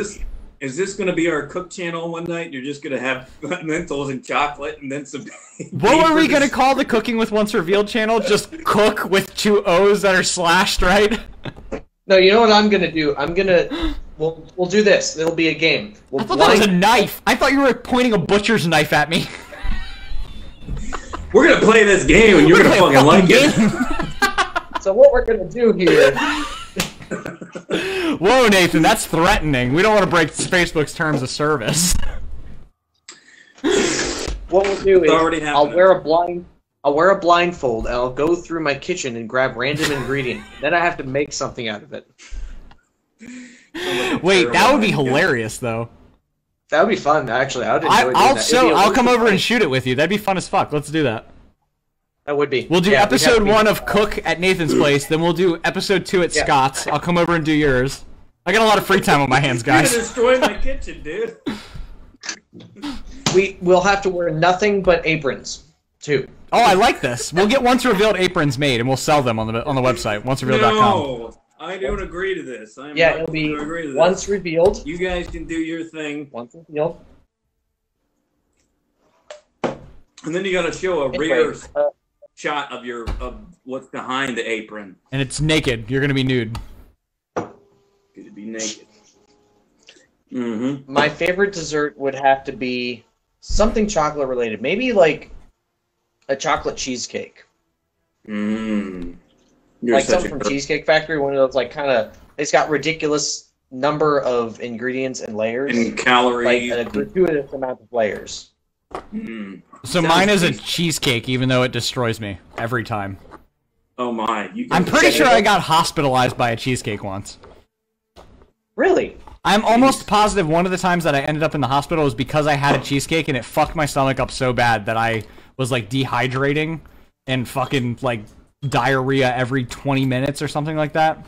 Is this going to be our cook channel one night? You're just going to have lentils and chocolate and then some. What were we gonna call the Cooking with Once Revealed channel? Just cook with 2 O's that are slashed, right? No, you know what I'm gonna do? We'll do this. It'll be a game. I thought that was a knife. I thought you were pointing a butcher's knife at me. We're going to play this game and you're going to fucking like it. So what we're gonna do here? Whoa, Nathan, that's threatening. We don't want to break Facebook's terms of service. What we'll do is already I'll happening. wear a blindfold and I'll go through my kitchen and grab random ingredients. Then I have to make something out of it. Wait, that would be hilarious, though. That would be fun, actually. I'll enjoy doing that. I'll come over and shoot it with you. That'd be fun as fuck. Let's do that. That would be. We'll do Yeah, episode we have 1 to of Cook at Nathan's place, then we'll do episode 2 at Scott's. I'll come over and do yours. I got a lot of free time on my hands, You're going guys. to destroy my kitchen, dude. We'll have to wear nothing but aprons. 2. Oh, I like this. We'll get once revealed aprons made, and we'll sell them on the website. Oncerevealed.com. No, I don't agree to this. It'll be once revealed. You guys can do your thing. Once revealed. And then you got to show a rear shot of what's behind the apron. And it's naked. You're gonna be nude. You'd be naked. Mm-hmm. My favorite dessert would have to be something chocolate related. Maybe like a chocolate cheesecake. Like something from Cheesecake Factory. One of those it's got ridiculous number of ingredients and layers. And calories. Like a gratuitous amount of layers. So mine is a cheesecake, even though it destroys me every time. Oh my! I'm pretty sure I got hospitalized by a cheesecake once. Really? I'm almost positive one of the times that I ended up in the hospital was because I had a cheesecake and it fucked my stomach up so bad that I was like dehydrating and fucking like diarrhea every 20 minutes or something like that.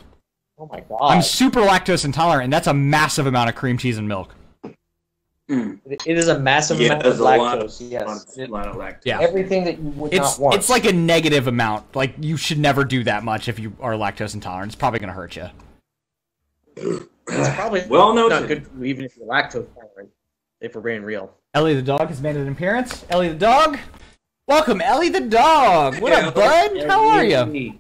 Oh my god! I'm super lactose intolerant, and that's a massive amount of cream cheese and milk. It is a massive amount of lactose. Yes, a lot of lactose. Yeah. Everything that you would not want. It's like a negative amount. Like, you should never do that much if you are lactose intolerant. It's probably going to hurt you. It's probably not good for you, even if you're lactose intolerant, if we're being real. Ellie the dog has made an appearance. Ellie the dog. Welcome, Ellie the dog. What up, bud? How are you?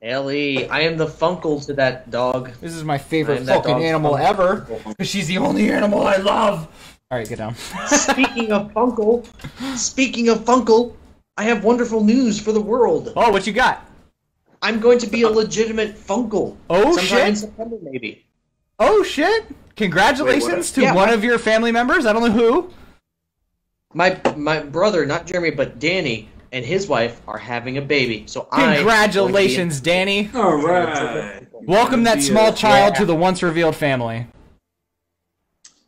Ellie, I am the Funkle to that dog. This is my favorite fucking animal ever, because she's the only animal I love. All right, get down. Speaking of Funkle, I have wonderful news for the world. Oh, what you got? I'm going to be a legitimate Funkle. Oh, sometime shit. in September, maybe. Oh, shit. Congratulations to one of your family members. I don't know who. My brother, not Jeremy, but Danny, and his wife are having a baby. So congratulations, Danny. All right. Welcome that small child to the once revealed family.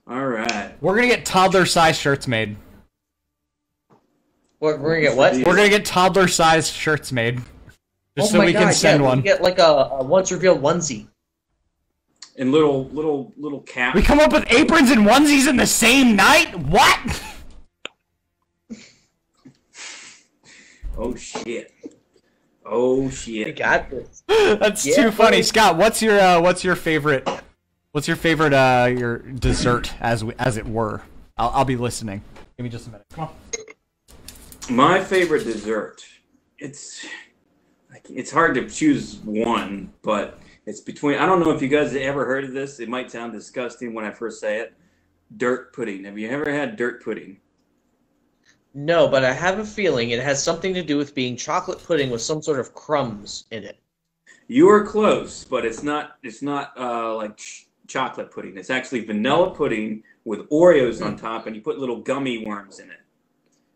All right. We're gonna get toddler-sized shirts made. We're gonna get what? We're gonna get toddler-sized shirts made, just so we can send one. We get like a once revealed onesie. And little caps. We come up with aprons and onesies in the same night? What? Oh shit! Oh shit! We got this. That's too funny, Scott. What's your favorite? What's your favorite your dessert, as it were? I'll be listening. Give me just a minute. Come on. My favorite dessert. It's hard to choose one, but it's between. I don't know if you guys have ever heard of this. It might sound disgusting when I first say it. Dirt pudding. Have you ever had dirt pudding? No, but I have a feeling it has something to do with being chocolate pudding with some sort of crumbs in it. You are close, but it's not. It's not like chocolate pudding. It's actually vanilla pudding with Oreos on top, and you put little gummy worms in it.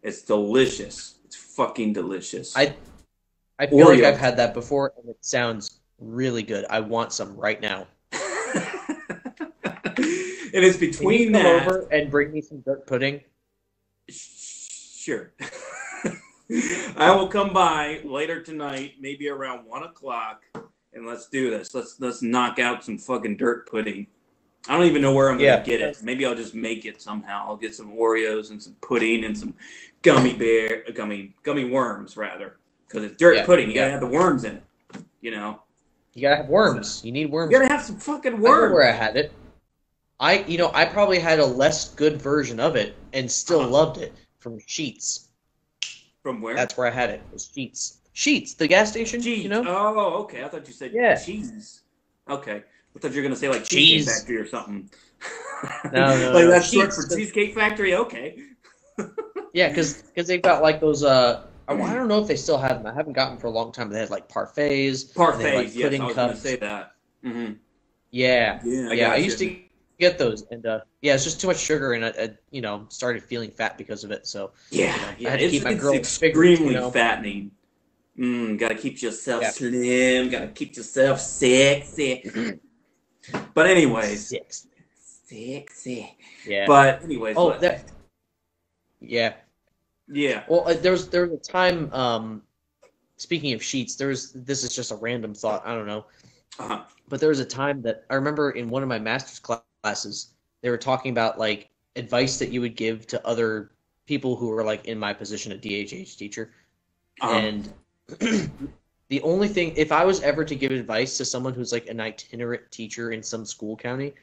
It's delicious. It's fucking delicious. I feel like I've had that before, and it sounds really good. I want some right now. And it's between that. Can you come over and bring me some dirt pudding? Sure. I will come by later tonight, maybe around 1 o'clock, and let's do this. Let's knock out some fucking dirt pudding. I don't even know where I'm gonna get it. Maybe I'll just make it somehow. I'll get some Oreos and some pudding and some gummy worms rather, because it's dirt pudding. You gotta have the worms in it. You know. You gotta have worms. You need worms. You gotta have some fucking worms. I know where I had it. I probably had a less good version of it and still loved it. From Sheets. From where? That's where I had it. It was Sheets. Sheets, the gas station. Cheese. You know? Oh, okay. I thought you said cheese. Okay. I thought you were gonna say like Cheesecake Factory or something. No. Like that's short for Cheesecake Factory. Okay. Yeah, because they've got like those. I don't know if they still have them. I haven't gotten them for a long time. They had like parfaits. Parfaits. Yes, I was gonna say that. Mm-hmm. Yeah. I used to get those, and it's just too much sugar, and I started feeling fat because of it. So I had to keep my girl extremely fattening. Gotta keep yourself slim. Gotta keep yourself sexy. But anyways, sexy. Yeah. But anyways. Yeah. Yeah. Well, there was a time. Speaking of Sheets, this is just a random thought. I don't know. But there was a time that I remember in one of my master's classes, they were talking about like advice that you would give to other people who are like in my position, a DHH teacher, Uh-huh. and the only thing, if I was ever to give advice to someone who's like an itinerant teacher in some school county,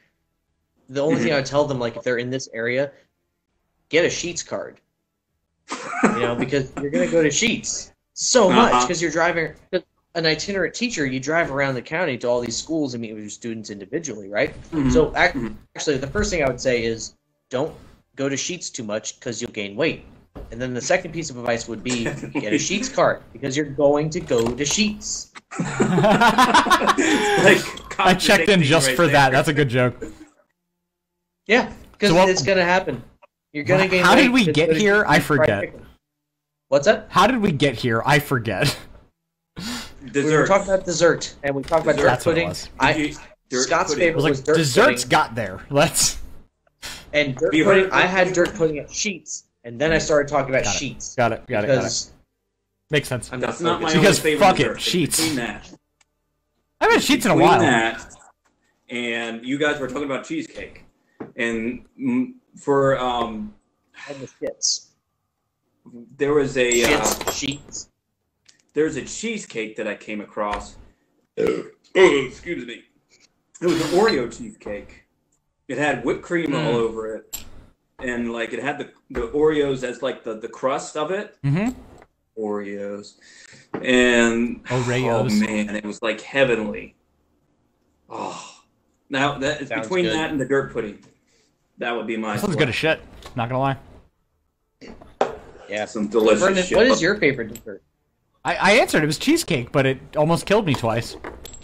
the only thing I would tell them, like if they're in this area, get a Sheets card. You know, because you're gonna go to Sheets so much because you're driving. An itinerant teacher, you drive around the county to all these schools and meet with your students individually, right? So actually, the first thing I would say is don't go to Sheets too much because you'll gain weight. And then the second piece of advice would be get a Sheets card because you're going to go to Sheets. I checked in just for that. That's a good joke. Yeah, because it's going to happen. You're going to gain weight. How did we get here? I forget. What's that? How did we get here? I forget. We were talking about dessert, and we talked about dirt pudding. Scott's favorite was dirt pudding. Desserts got there. Let's. And dirt pudding, I had dirt pudding at Sheets, and then I started talking about Sheets. Got it. Makes sense. That's not my because only favorite fuck dessert. it, Sheets. I haven't had Sheets in a while. That, and you guys were talking about cheesecake, and for and the skits. there was a Sheets. There's a cheesecake that I came across. Excuse me. It was an Oreo cheesecake. It had whipped cream all over it, and like it had the Oreos as like the crust of it. Oreos, and oh man, it was like heavenly. Oh, now that is between good. That and the dirt pudding. That would be my. That sounds good as shit. Not gonna lie. Yeah, some delicious Brendan, shit. What is your favorite dessert? I answered. It was cheesecake, but it almost killed me twice.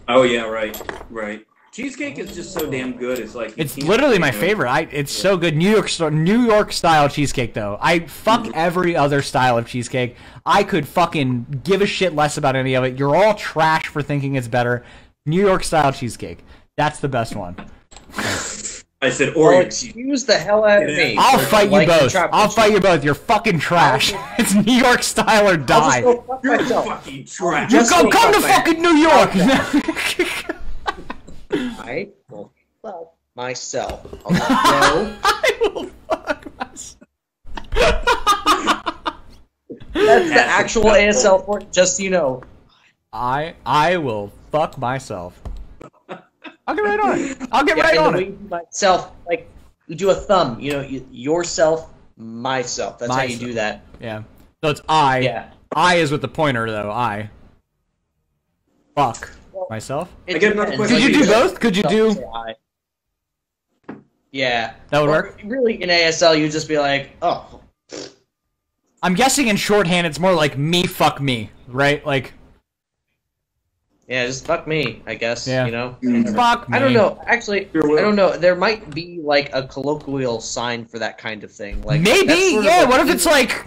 Oh yeah, right. Cheesecake is just so damn good. It's like it's literally my favorite. It's so good. New York style cheesecake though. I fuck every other style of cheesecake. I could fucking give a shit less about any of it. You're all trash for thinking it's better. New York style cheesecake. That's the best one. I said Oreo. Well, excuse the hell out of me. I'll fight you both. I'll fight you both. You're fucking trash. It's New York style or die. You're fucking trash. You come to fucking New York. I will fuck myself. I will fuck myself. That's the actual ASL for it, just so you know. I will fuck myself. I'll get right on it. I'll get right on it. Myself, like you do a thumb. You know, yourself, myself. That's how you do that. Yeah. So it's I. Yeah. I is with the pointer though. I. Fuck myself. I get another question. Could you do both? Could you do? Yeah. That would work. Really, in ASL, you'd just be like, oh. I'm guessing in shorthand, it's more like me, fuck me, right? Like. Yeah, just fuck me, I guess. Yeah. You know? Fuck me. I don't know. Actually, I don't know. There might be like a colloquial sign for that kind of thing. Like maybe, yeah. What if it's like?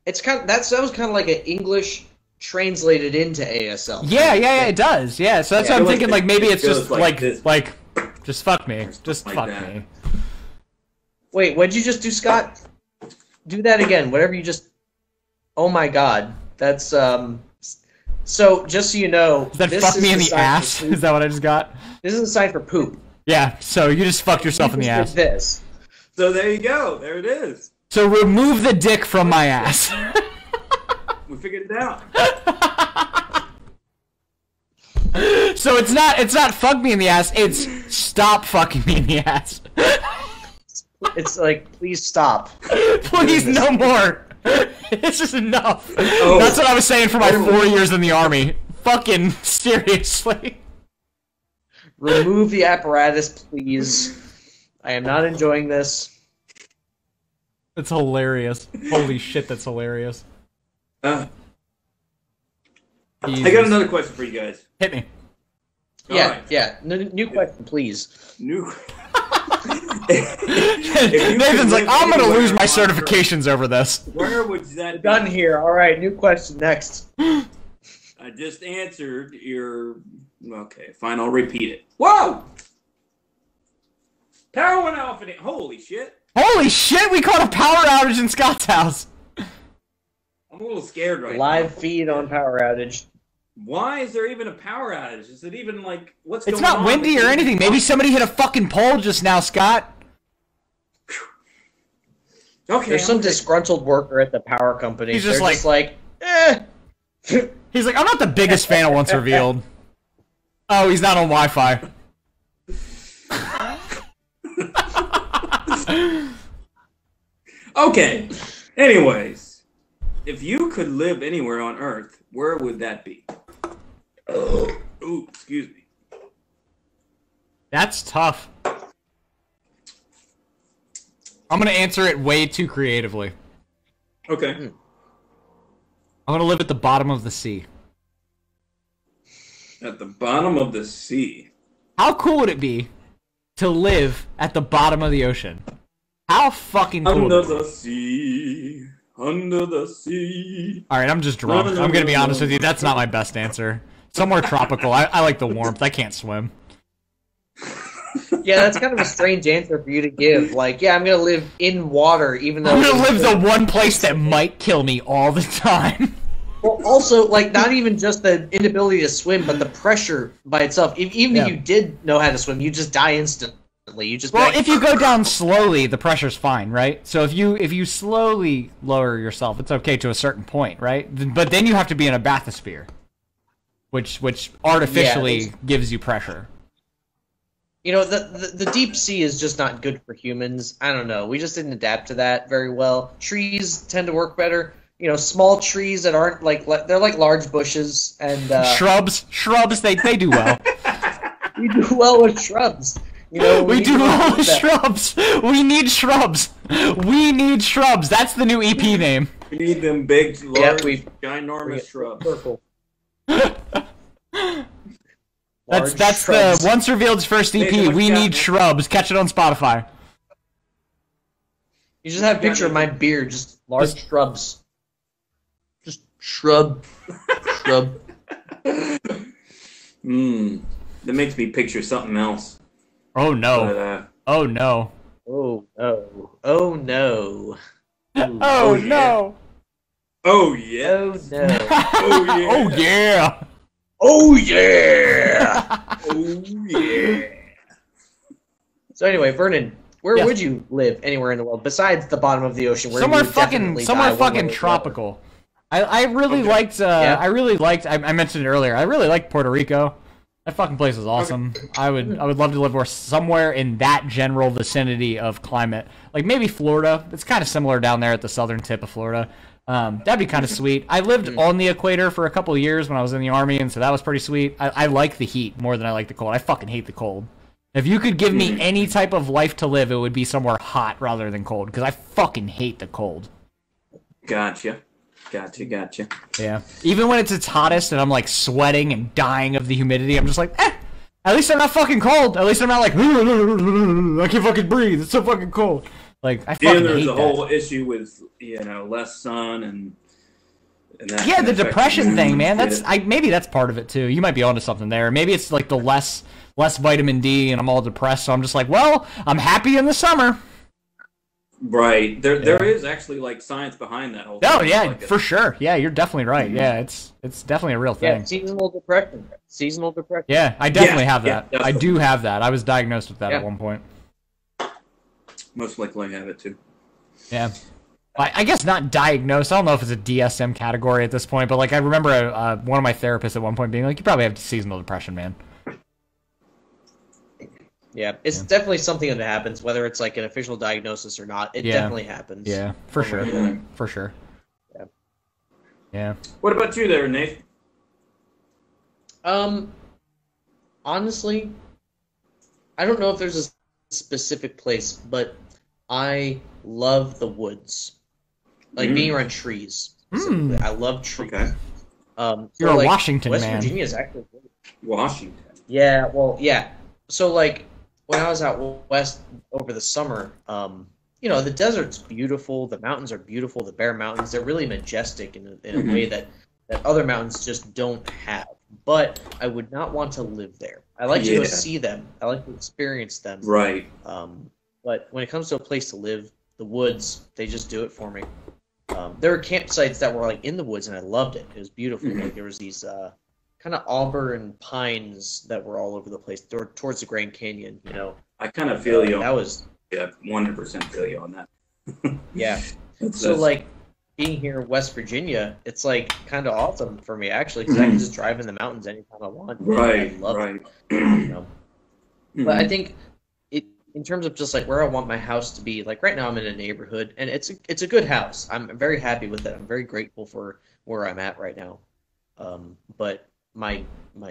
It's kind of, that was kind of like an English translated into ASL. Yeah, it does. Yeah, so that's what I'm thinking. Like maybe it's just like just fuck me, just fuck me. Wait, what'd you just do, Scott? Do that again. Whatever you just. Oh my God, that's So, just so you know... Is that fuck me in the ass? Is that what I just got? This is a sign for poop. Yeah, so you just fucked yourself in the ass. This. So there you go. There it is. So remove the dick from my ass. We figured it out. So it's not fuck me in the ass, it's stop fucking me in the ass. It's like, please stop. Please, no more. This is enough. Oh. That's what I was saying for my 4 years in the army. Fucking seriously. Remove the apparatus, please. I am not enjoying this. It's hilarious. Holy shit, that's hilarious. I got another question for you guys. Hit me. Yeah. New question, please. New. Nathan's like, I'm gonna lose my certifications over this. Where would that be? Done here. All right, new question next. I just answered your. Okay, fine. I'll repeat it. Whoa! Power went off in it. Holy shit! Holy shit! We caught a power outage in Scott's house. I'm a little scared right now. Live feed on power outage. Why is there even a power outage? Is it even like what's going on? It's not windy or anything. Maybe somebody hit a fucking pole just now, Scott. Okay. There's some disgruntled worker at the power company. He's just eh. He's like, I'm not the biggest fan of Once Revealed. Oh, he's not on Wi-Fi. Okay. Anyways, if you could live anywhere on Earth, where would that be? Ooh, excuse me. That's tough. I'm gonna answer it way too creatively. Okay. I'm gonna live at the bottom of the sea. At the bottom of the sea. How cool would it be to live at the bottom of the ocean? How fucking cool Under would it be? the sea. Under the sea. Alright, I'm just drunk. I'm gonna be honest with you, that's not my best answer. Somewhere tropical. I like the warmth. I can't swim. Yeah, that's kind of a strange answer for you to give. Like, yeah, I'm gonna live in water, even though I'm gonna live the one place that might kill me all the time. Well, also, like, not even just the inability to swim, but the pressure by itself. Even if you did know how to swim, you just die instantly. You just if you go down slowly, the pressure's fine, right? So if you slowly lower yourself, it's okay to a certain point, right? But then you have to be in a bathysphere, which artificially gives you pressure. You know, the deep sea is just not good for humans. I don't know. We just didn't adapt to that very well. Trees tend to work better. You know, small trees that aren't they're like large bushes and shrubs, they do well. We do well with shrubs. You know, we do well with shrubs. We need shrubs. We need shrubs. That's the new EP name. We need them big, large, ginormous shrubs. Purple. That's the Once Revealed's first EP. We need shrubs. Catch it on Spotify. You just have a picture of my beard, just large shrubs. Just shrub. That makes me picture something else. Oh no. But, oh no. Oh no. Oh no. Oh no. Oh yeah. Oh no. Oh yeah. Oh yeah. Oh yeah. So anyway, Vernon, where would you live anywhere in the world besides the bottom of the ocean? Where somewhere fucking tropical. I really liked. I mentioned it earlier. I really liked Puerto Rico. That fucking place is awesome. I would love to live somewhere in that general vicinity of climate. Like maybe Florida. It's kind of similar down there at the southern tip of Florida. That'd be kind of sweet. I lived on the equator for a couple of years when I was in the army, and so that was pretty sweet. I like the heat more than I like the cold. I fucking hate the cold. If you could give me any type of life to live, it would be somewhere hot rather than cold, because I fucking hate the cold. Gotcha. Yeah. Even when it's its hottest and I'm like sweating and dying of the humidity, I'm just like, at least I'm not fucking cold. At least I'm not like, I can't fucking breathe. It's so fucking cold. Like, I fucking hate that. There's a whole issue with, less sun and that. Yeah, the depression thing, man. Maybe that's part of it too. You might be onto something there. Maybe it's like the less vitamin D and I'm all depressed, so I'm just like, well, I'm happy in the summer. Right. There is actually like science behind that whole thing. Oh yeah, for sure. Yeah, you're definitely right. Yeah, it's definitely a real thing. Yeah, seasonal depression. Yeah, I definitely have that. Yeah, I do have that. I was diagnosed with that at one point. Most likely I have it too. Yeah. I guess not diagnosed. I don't know if it's a DSM category at this point, but like I remember one of my therapists at one point being like, you probably have seasonal depression, man. Yeah, it's definitely something that happens, whether it's like an official diagnosis or not. It definitely happens. Yeah, for sure. Yeah. For sure. Yeah. Yeah. What about you there, Nate? Honestly, I don't know if there's a specific place, but I love the woods. Like being around trees. I love trees. Okay. You're a Washington West man. West Virginia is actually Washington. Yeah, well, yeah. So like when I was out west over the summer, the desert's beautiful, the mountains are beautiful, the Bear Mountains, they're really majestic in a way that other mountains just don't have. But I would not want to live there. I like to go see them. I like to experience them. Right. But when it comes to a place to live, the woods, they just do it for me. There were campsites that were like in the woods, and I loved it. It was beautiful. Like there was these kind of auburn pines that were all over the place towards the Grand Canyon. I kind of feel you. That was 100% feel you on that. Yeah. So like being here in West Virginia, it's like kind of awesome for me actually because I can just drive in the mountains anytime I want. Right. I love Right. it, you know? But I think in terms of just like where I want my house to be, like right now I'm in a neighborhood and it's a good house. I'm very happy with it. I'm very grateful for where I'm at right now. But my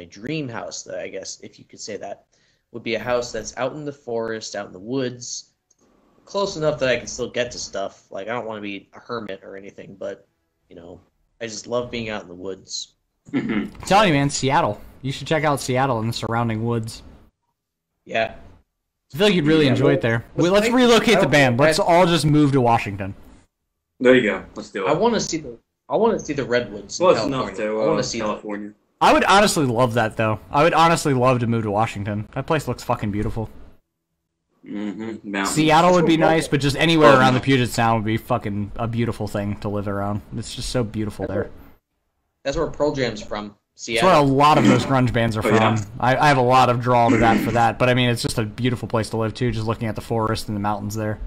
dream house, that I guess if you could say that, would be a house that's out in the forest, out in the woods, close enough that I can still get to stuff. Like I don't want to be a hermit or anything, but you know, I just love being out in the woods. I'm telling you, man, Seattle. You should check out Seattle and the surrounding woods. Yeah. I feel like you'd really enjoy it there. Let's relocate the band. Let's all just move to Washington. There you go. Let's do it. I want to see the redwoods. Close enough to I want to see California. I would honestly love that, though. I would honestly love to move to Washington. That place looks fucking beautiful. Seattle would be nice, but just anywhere around the Puget Sound would be fucking a beautiful thing to live around. It's just so beautiful there. That's where Pearl Jam's from. Seattle. That's where a lot of those grunge bands are from. Yeah. I have a lot of draw to that for that, but I mean, it's just a beautiful place to live too. Just looking at the forest and the mountains there,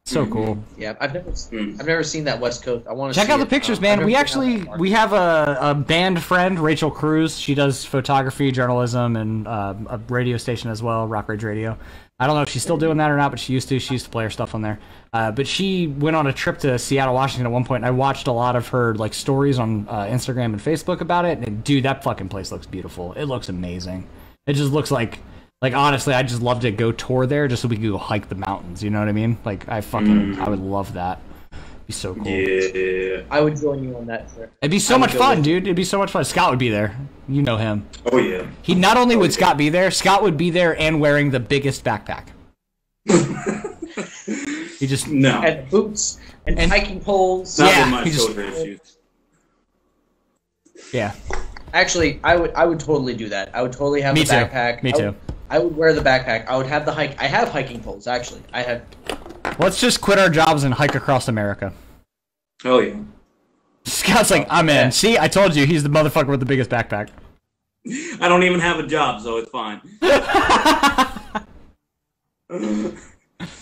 it's so cool. Yeah, I've never seen that West Coast. I want to check out the pictures, man. We have a band friend, Rachel Cruz. She does photography, journalism, and a radio station as well, Rock Rage Radio. I don't know if she's still doing that or not, but she used to. She used to play her stuff on there. But she went on a trip to Seattle, Washington at one point, and I watched a lot of her like stories on Instagram and Facebook about it. And dude, that fucking place looks beautiful. It looks amazing. It just looks like honestly, I'd just love to go tour there just so we could go hike the mountains. You know what I mean? Like I would love that. It'd be so cool. Yeah. I would join you on that trip. It'd be so much fun, dude. It'd be so much fun. Scott would be there. You know him. Oh yeah. He not only would Scott be there, Scott would be there and wearing the biggest backpack. He just and boots and hiking poles. Not my shoulder issues. Yeah. Actually, I would totally do that. I would totally have the backpack. Me too. I would wear the backpack. I would have the hike. I have hiking poles actually. I have. Let's just quit our jobs and hike across America. Oh yeah. Scott's like, I'm in. See, I told you, he's the motherfucker with the biggest backpack. I don't even have a job, so it's fine. Can't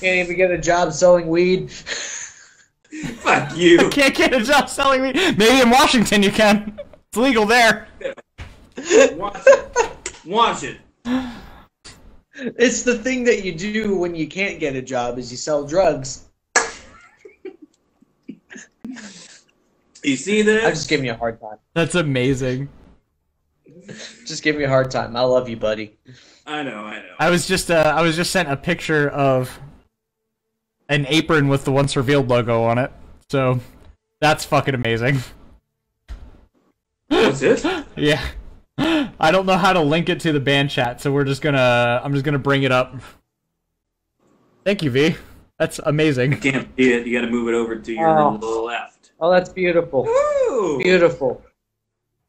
even get a job selling weed. Fuck you. Can't get a job selling weed. Maybe in Washington you can. It's legal there. Watch it. It's the thing that you do when you can't get a job is you sell drugs. You see this? I'm just giving you a hard time. That's amazing. Just give me a hard time. I love you, buddy. I know. I was just sent a picture of an apron with the Once Revealed logo on it. So that's fucking amazing. What's this? Yeah. I don't know how to link it to the band chat, so I'm just gonna bring it up. Thank you, V. That's amazing. I can't see it. You gotta move it over to your little left. Oh, that's beautiful. Woo! Beautiful.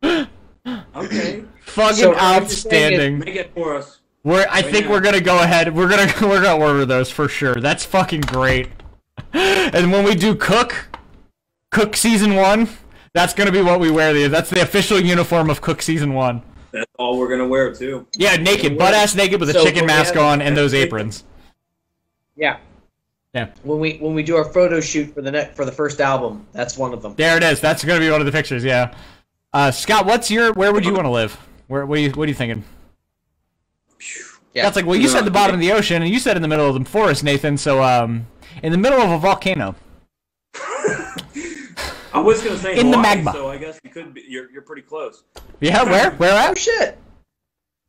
Okay. Fucking outstanding. Make it for us. I think we're gonna go ahead. We're gonna order those for sure. That's fucking great. And when we do Cook season 1, that's gonna be what we wear. That's the official uniform of Cook season 1. That's all we're gonna wear too. Yeah, naked, butt ass naked with a chicken mask on and those aprons. Yeah. Yeah. When we do our photo shoot for the first album, that's one of them. There it is. That's gonna be one of the pictures. Yeah. Scott, where would you want to live? What are you thinking? Yeah. That's like, well, you said the bottom of the ocean, and you said in the middle of the forest, Nathan. So, in the middle of a volcano. I was gonna say in Hawaii, the magma. So I guess you could be. You're pretty close. Yeah, where at? Oh shit.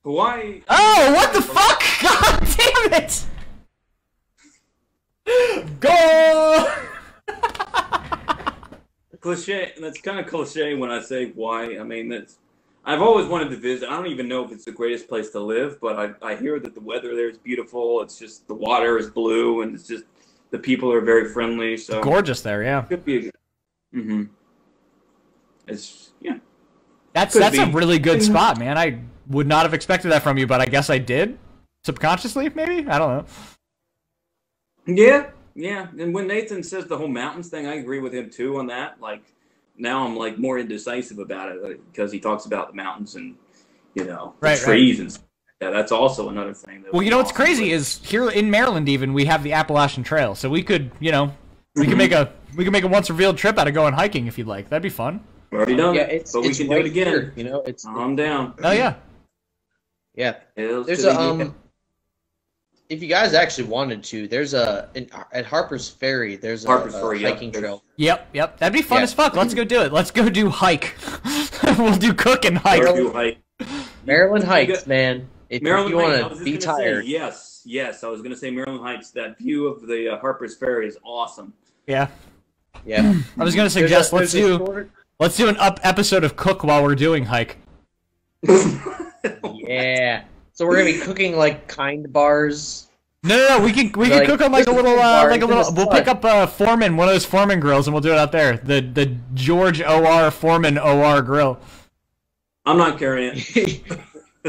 Hawaii. Oh, what the fuck? God damn it! Go! Cliche. That's kind of cliche when I say Hawaii. I mean, I've always wanted to visit. I don't even know if it's the greatest place to live, but I hear that the weather there is beautiful. It's just the water is blue, and it's just the people are very friendly. So gorgeous there, yeah. Could be. It's That's a really good spot, man. I would not have expected that from you, but I guess I did subconsciously. Maybe I don't know. Yeah. And when Nathan says the whole mountains thing, I agree with him too on that. Like now, I'm like more indecisive about it because he talks about the mountains and the trees and stuff. Yeah, that's also another thing. Well, what's crazy is here in Maryland, even we have the Appalachian Trail, so we could We can make a once revealed trip out of going hiking if you'd like. That'd be fun. We've already done Yeah, it, but we can right do it again. here, you know, I'm down. Oh yeah. Yeah. Hills There's to the a end. if you guys actually wanted to, there's at Harper's Ferry. There's a Harper's Ferry, yeah. hiking trail. Yep. That'd be fun Yeah. as fuck. Let's go do it. Let's go do hike. We'll do cook and hike. Or do hike. Maryland Heights, got- man. If Maryland you Heights. I want was to just be gonna tired, say, yes. I was gonna say Maryland Heights. That view of the Harper's Ferry is awesome. Yeah. yeah. I was gonna suggest let's do an episode of cook while we're doing hike. Yeah. So we're gonna be cooking like kind bars. No. We can Like, cook on like a this is little bar, like a it's in little. the We'll sun. pick up Foreman, one of those Foreman grills, and we'll do it out there. The George O.R. Foreman O.R. grill. I'm not carrying it.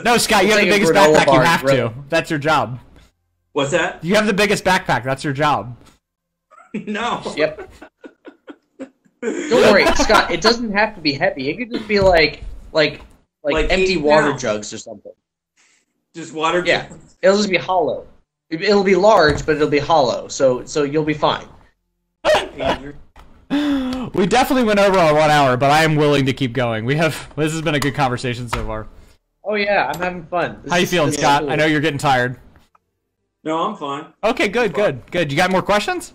No, Scott, you We'll have the take a biggest granola backpack. You bar have grill. to. That's your job. What's that? You have the biggest backpack. That's your job. No. Yep. Don't worry, Scott. It doesn't have to be heavy. It could just be like Like empty 8 water pounds. jugs or something. Just water. Yeah. It'll just be hollow. It'll be large, but it'll be hollow. So you'll be fine. We definitely went over our 1 hour, but I am willing to keep going. This has been a good conversation so far. Oh yeah, I'm having fun. How you feeling, Scott? Cool. I know you're getting tired. No, I'm fine. Okay, good. You got more questions?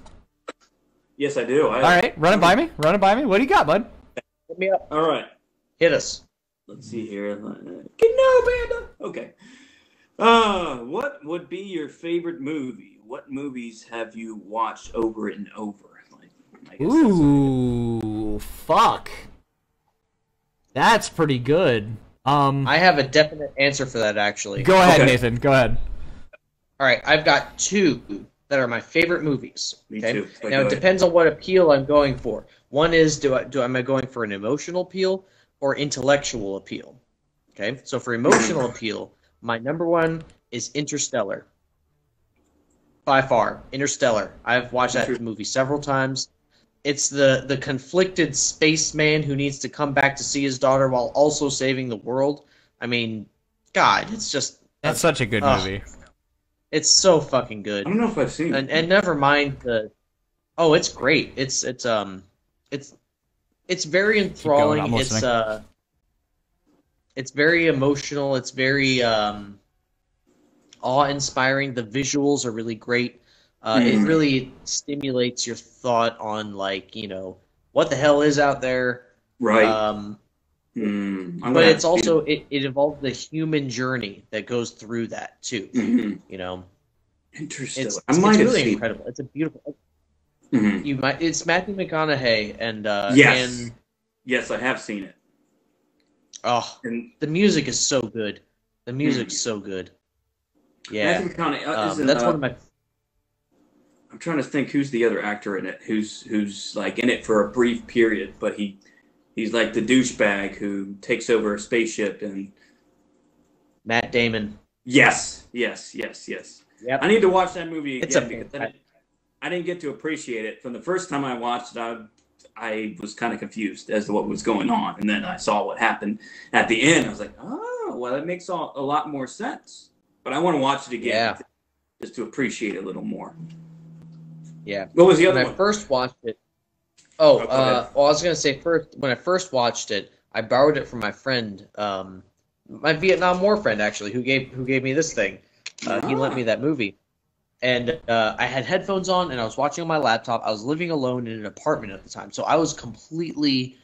Yes, I do. All right, run it by me. What do you got, bud? Hit me up. All right. Hit us. Let's see here. No, Banda. Okay. What would be your favorite movie? What movies have you watched over and over? I guess Ooh, fuck. That's pretty good. I have a definite answer for that, actually. Go ahead, Okay. Nathan. Go ahead. All right, I've got two that are my favorite movies. Me Okay? too. Go Now it ahead. depends on what appeal I'm going for. One is am I going for an emotional appeal or intellectual appeal? Okay, so for emotional appeal, my number one is Interstellar. By far, Interstellar. I've watched that movie several times. It's the conflicted spaceman who needs to come back to see his daughter while also saving the world. I mean, God, it's just That's such a good movie. it's so fucking good. I don't know if I've seen it. And never mind the. Oh, it's great. It's very enthralling. I'm listening. It's very emotional. It's very awe-inspiring. The visuals are really great. It really stimulates your thought on what the hell is out there. Right. Um, I'm but gonna it's have to- also it involves the human journey that goes through that too. Mhm. You know, Interstellar. it's I might have really seen. incredible. It's a beautiful. Mhm. It's Matthew McConaughey and Yes. and Yes, I have seen it. oh, And the music is so good. The music's so good. Yeah, Matthew McConaughey is in, that's one of my. I'm trying to think who's the other actor in it who's like in it for a brief period, but he's like the douchebag who takes over a spaceship and Matt Damon. yes. Yep. I need to watch that movie again It's a because I didn't get to appreciate it. From the first time I watched it, I was kind of confused as to what was going on, and then I saw what happened at the end. I was like, oh, well, that makes a lot more sense. But I want to watch it again just to appreciate it a little more. Yeah. What was the When other I one? first watched it. Oh, go ahead. well, I was gonna say when I first watched it, I borrowed it from my friend, my Vietnam War friend actually, who gave me this thing. He lent me that movie, and I had headphones on, and I was watching on my laptop. I was living alone in an apartment at the time, so I was completely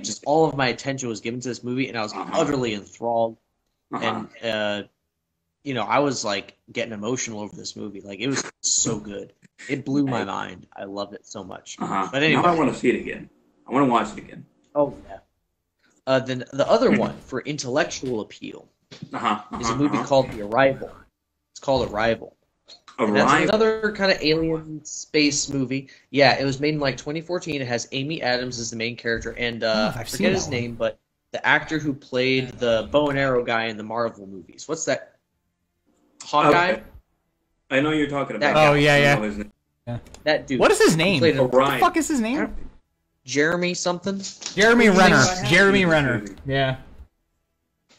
just all of my attention was given to this movie, and I was utterly enthralled. And I was getting emotional over this movie. It was so good. It blew my mind. I loved it so much. But anyway, now I want to see it again. I want to watch it again. oh yeah. Then the other one for intellectual appeal is a movie called The Arrival. It's called Arrival. And that's another kind of alien space movie. Yeah, it was made in 2014. It has Amy Adams as the main character, and I forget his name, but the actor who played the bow and arrow guy in the Marvel movies. What's that? Hawkeye? Okay. I know you're talking about. That Oh, yeah, I yeah. know his name. That dude. What is his name? Played What Orion. the fuck is his name? Jeremy something? Jeremy I Renner. have Jeremy seen this Renner. movie. Yeah.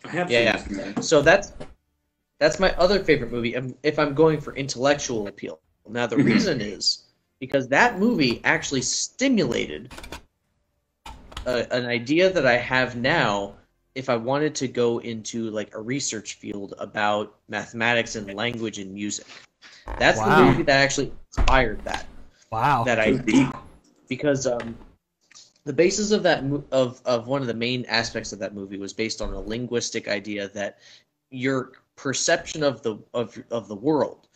I have Yeah, seen this movie. So that's my other favorite movie if I'm going for intellectual appeal. Now the reason is because that movie actually stimulated an idea that I have now if I wanted to go into like a research field about mathematics and language and music. That's the movie that actually inspired that. Wow. That idea. Because the basis of that of one of the main aspects of that movie was based on a linguistic idea that your perception of the world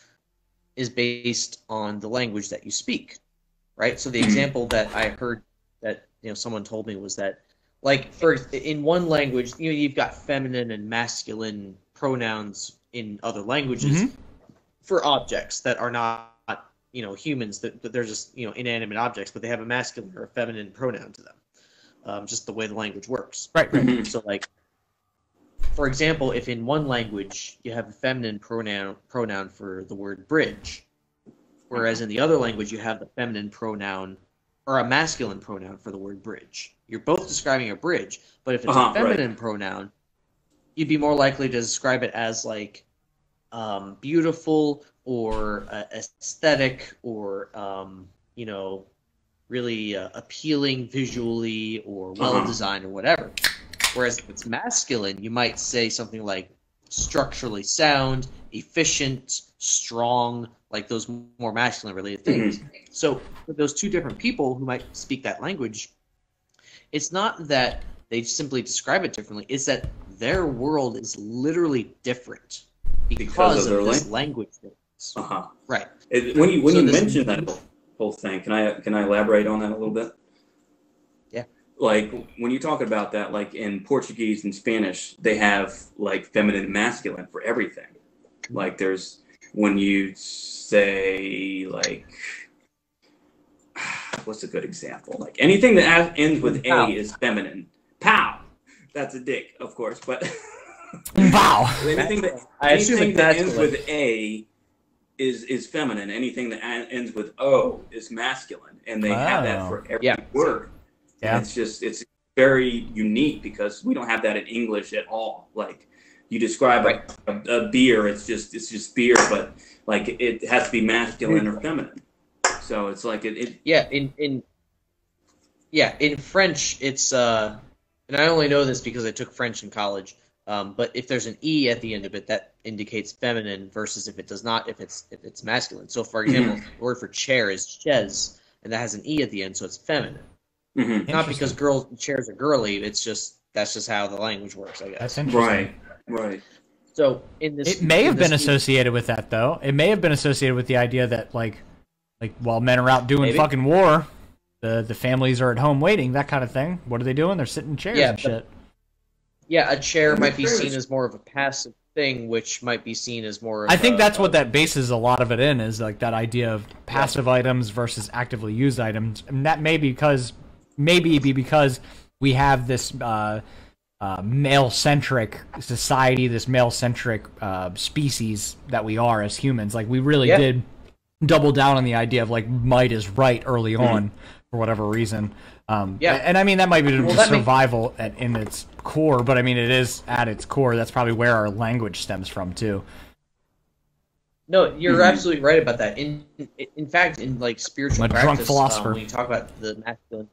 is based on the language that you speak, right? So the example that I heard that someone told me was that, like, in one language, you've got feminine and masculine pronouns in other languages for objects that are not humans, that they're just inanimate objects, but they have a masculine or a feminine pronoun to them, just the way the language works. Right. So, like, for example, if in one language you have a feminine pronoun for the word bridge, whereas in the other language you have the feminine pronoun or a masculine pronoun for the word bridge. You're both describing a bridge, but if it's a feminine pronoun, you'd be more likely to describe it as like beautiful or aesthetic or really appealing visually or well-designed or whatever. Whereas if it's masculine, you might say something like structurally sound, efficient, strong, like those more masculine related things. So for those two different people who might speak that language, it's not that they simply describe it differently, it's that their world is literally different because of this language difference. Right. When you mention that whole thing, can I elaborate on that a little bit? Yeah. Like, when you talk about that, like in Portuguese and Spanish, they have like feminine and masculine for everything. Like, there's, when you say, like, what's a good example? Like, anything that ends with A is feminine. Pow! That's a dick, of course, but wow. anything that ends with A is feminine. Anything that ends with O is masculine, and they have that for every word. Yeah, and it's very unique because we don't have that in English at all. Like, you describe a beer, it's just beer, but like it has to be masculine or feminine. So it's like in French it's and I only know this because I took French in college. But if there's an E at the end of it, that indicates feminine versus if it does not, if it's masculine. So for example, the word for chair is chaise, and that has an E at the end, so it's feminine. Not because chairs are girly, that's just how the language works, I guess. That's interesting. Right. So in this, it may have been associated with that, though. It may have been associated with the idea that like while men are out doing fucking war, the families are at home waiting, that kind of thing. What are they doing? They're sitting in chairs and shit. Yeah, a chair might be seen as more of a passive thing, which might be seen as more of I think that's what that bases a lot of it in, is like that idea of passive items versus actively used items. And that may be because we have this male-centric society, this male-centric species that we are as humans. Like, we really did double down on the idea of like might is right early on for whatever reason. And I mean, that might be just survival in its core, but I mean, it is at its core. That's probably where our language stems from too. No, you're absolutely right about that. In fact, in like spiritual practice, drunk philosopher. When you talk about the masculine,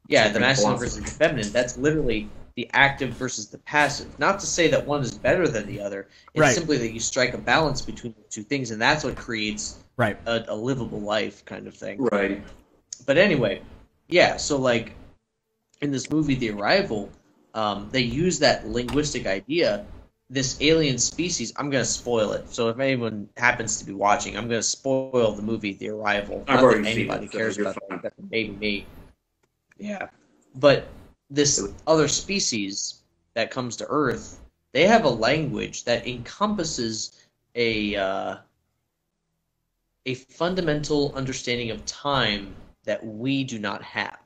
the masculine versus the feminine, that's literally the active versus the passive. Not to say that one is better than the other. It's simply that you strike a balance between the two things, and that's what creates a livable life kind of thing. Right. But anyway, so like in this movie, The Arrival, they use that linguistic idea. This alien species, I'm going to spoil it. So if anyone happens to be watching, I'm going to spoil the movie The Arrival. I've already seen anybody it, cares so about that, except maybe me. Yeah. But this other species that comes to Earth, they have a language that encompasses a fundamental understanding of time that we do not have.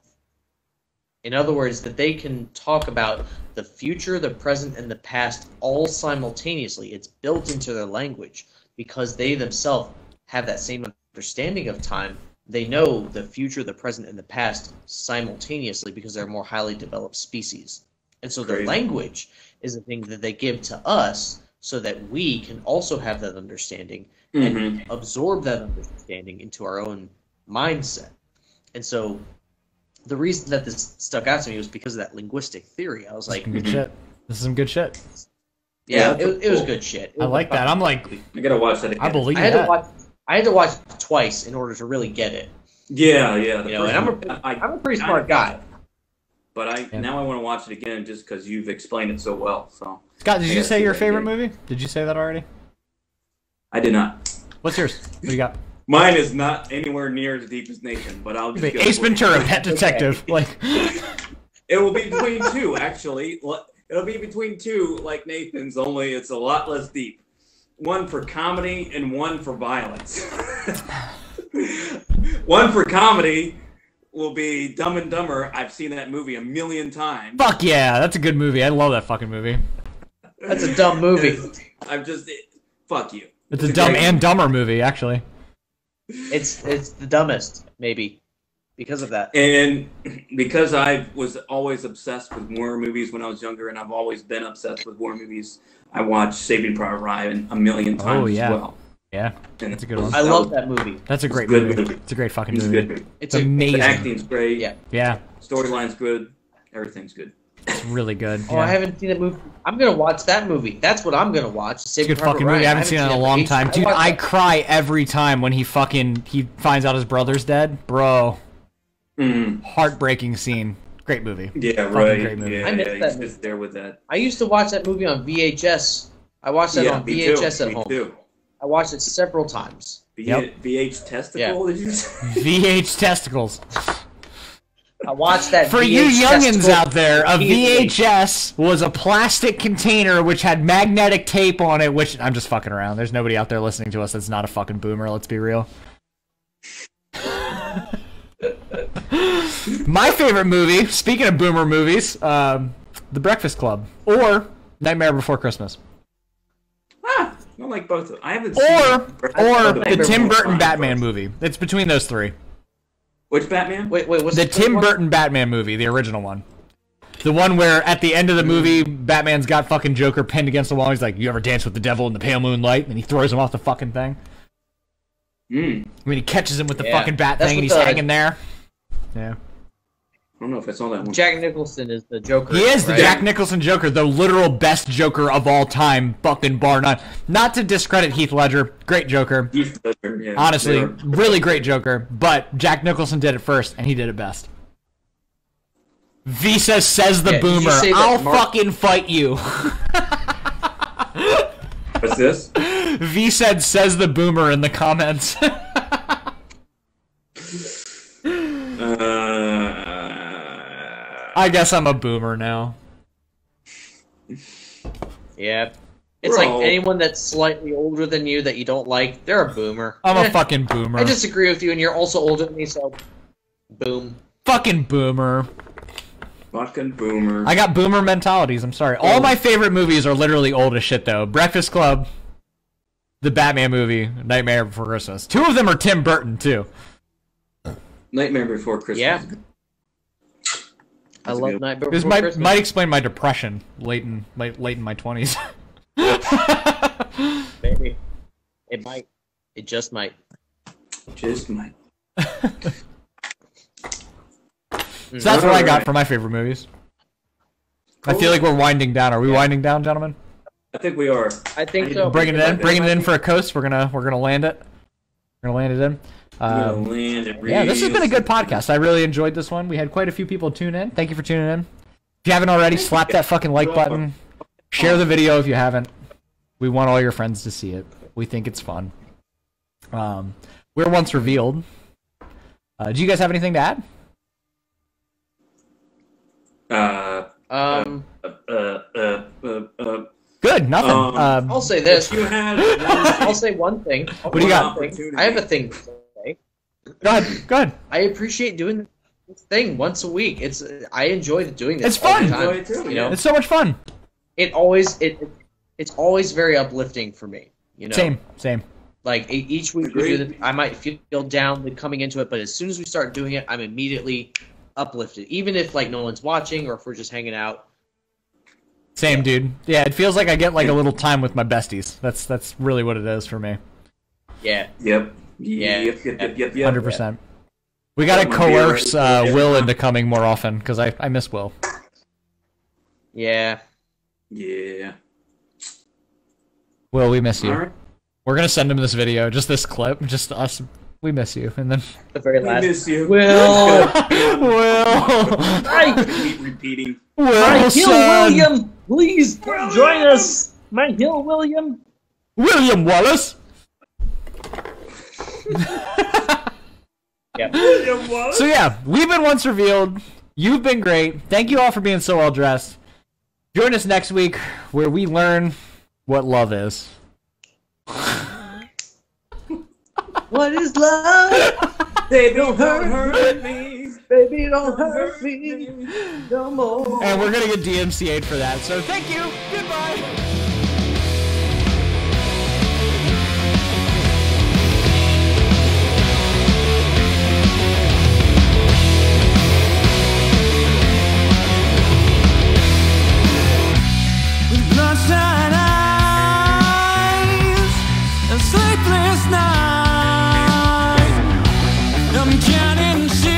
In other words, that they can talk about the future, the present, and the past all simultaneously. It's built into their language because they themselves have that same understanding of time. They know the future, the present, and the past simultaneously because they're a more highly developed species. And so their language is a thing that they give to us so that we can also have that understanding and absorb that understanding into our own mindset. And so the reason that this stuck out to me was because of that linguistic theory. I was like, good shit. This is some good shit. Yeah, it was good shit. I like that. I'm like, I gotta watch that again. I believe I had that. to watch. I had to watch it twice in order to really get it. Yeah. You know, and I'm a pretty smart guy. But now I want to watch it again just because you've explained it so well. So Scott, did you say your favorite movie? Did you say that already? I did not. What's yours? What do you got? Mine is not anywhere near as deep as Nathan, but I'll just Ace Ventura, Pet Detective. Like, it will be between two, actually. It'll be between two, like Nathan's, only it's a lot less deep. One for comedy and one for violence. One for comedy will be Dumb and Dumber. I've seen that movie a million times. fuck yeah, that's a good movie. I love that fucking movie. That's a dumb movie. Fuck you. It's a Dumb and Dumber movie, actually. It's the dumbest, maybe, because of that. And because I was always obsessed with horror movies when I was younger, and I've always been obsessed with horror movies, I watched Saving Private Ryan a million times as well. Yeah, that's a good one. I love that movie. That's a great movie. It's a great fucking movie. Good. It's amazing. The acting's great. Yeah. Storyline's good. Everything's good. It's really good. Oh, I haven't seen that movie. I'm gonna watch that movie. That's what I'm gonna watch. It's a good fucking movie. I haven't seen it in a long time, dude. I cry every time when he finds out his brother's dead, bro. Heartbreaking scene. Great movie. Yeah, right. Great movie. Yeah, I missed that movie. There with that. I used to watch that movie on VHS. I watched that on VHS at home. Too. I watched it several times. VH testicle? Did you say? VH testicles. I watched that. For you youngins out there, a VHS was a plastic container which had magnetic tape on it, which I'm just fucking around. There's nobody out there listening to us that's not a fucking boomer, let's be real. My favorite movie, speaking of boomer movies, The Breakfast Club or Nightmare Before Christmas. I don't like both of them. I haven't or the Tim Burton Batman movie. It's between those three. Which Batman? Wait, what's the Tim Burton Batman movie, the original one. The one where at the end of the movie, Batman's got fucking Joker pinned against the wall. He's like, "You ever dance with the devil in the pale moonlight?" And he throws him off the fucking thing. I mean, he catches him with the fucking bat thing, and he's hanging there. Yeah. I don't know if I saw that one. Jack Nicholson is the Joker. He is the Jack Nicholson Joker, the literal best Joker of all time, fucking bar none. Not to discredit Heath Ledger, great Joker. Heath Ledger, yeah. Honestly, really great Joker, but Jack Nicholson did it first, and he did it best. Visa says the boomer, I'll fucking fight you. What's this? V says the boomer in the comments. I guess I'm a boomer now. Yeah. It's like anyone that's slightly older than you that you don't like, they're a boomer. I'm a fucking boomer. I disagree with you, and you're also older than me, so boom. Fucking boomer. Fucking boomer. I got boomer mentalities, I'm sorry. All my favorite movies are literally old as shit, though. Breakfast Club, the Batman movie, Nightmare Before Christmas. Two of them are Tim Burton, too. Nightmare Before Christmas. Yeah. I love Nightmare Before This Christmas. might explain my depression late in my 20s. Maybe. It might. It just might. Just might. So that's what I got for my favorite movies. Cool. I feel like we're winding down. Are we winding down, gentlemen? I think we are. I think so. Bringing it in for a coast. We're gonna land it. We're gonna land it in. Yeah, this has been a good podcast. I really enjoyed this one. We had quite a few people tune in. Thank you for tuning in. If you haven't already, slap that fucking like button. Share the video if you haven't. We want all your friends to see it. We think it's fun. We're once revealed. Do you guys have anything to add? Good, nothing. I'll say this. You had I'll say one thing. What do you got? I have a thing to say. Go ahead. I appreciate doing this thing once a week. I enjoy doing this. It's fun. You know, it's so much fun. It's always very uplifting for me. You know, same. Like each week we do this, I might feel down coming into it, but as soon as we start doing it, I'm immediately uplifted. Even if like no one's watching or if we're just hanging out. Same, dude. Yeah, it feels like I get like a little time with my besties. That's really what it is for me. Yeah. Yep. Yeah. Yep. 100%. We gotta coerce Will into coming more often, because I miss Will. Yeah. Yeah. Will, we miss you. All right. We're gonna send him this video, just this clip, just us. We miss you, and then The very last. We miss you. Will. Will. Keep repeating. Will, My Hill son. William, please join us. My Hill William. William Wallace. Yep. So yeah, we've been Once Revealed. You've been great. Thank you all for being so well dressed. Join us next week where we learn what love is. What is love? Baby, don't hurt me. Baby, don't hurt me no more. And we're gonna get DMCA'd for that. So thank you. Goodbye. Bloodshot eyes, a sleepless night. I'm counting sheep.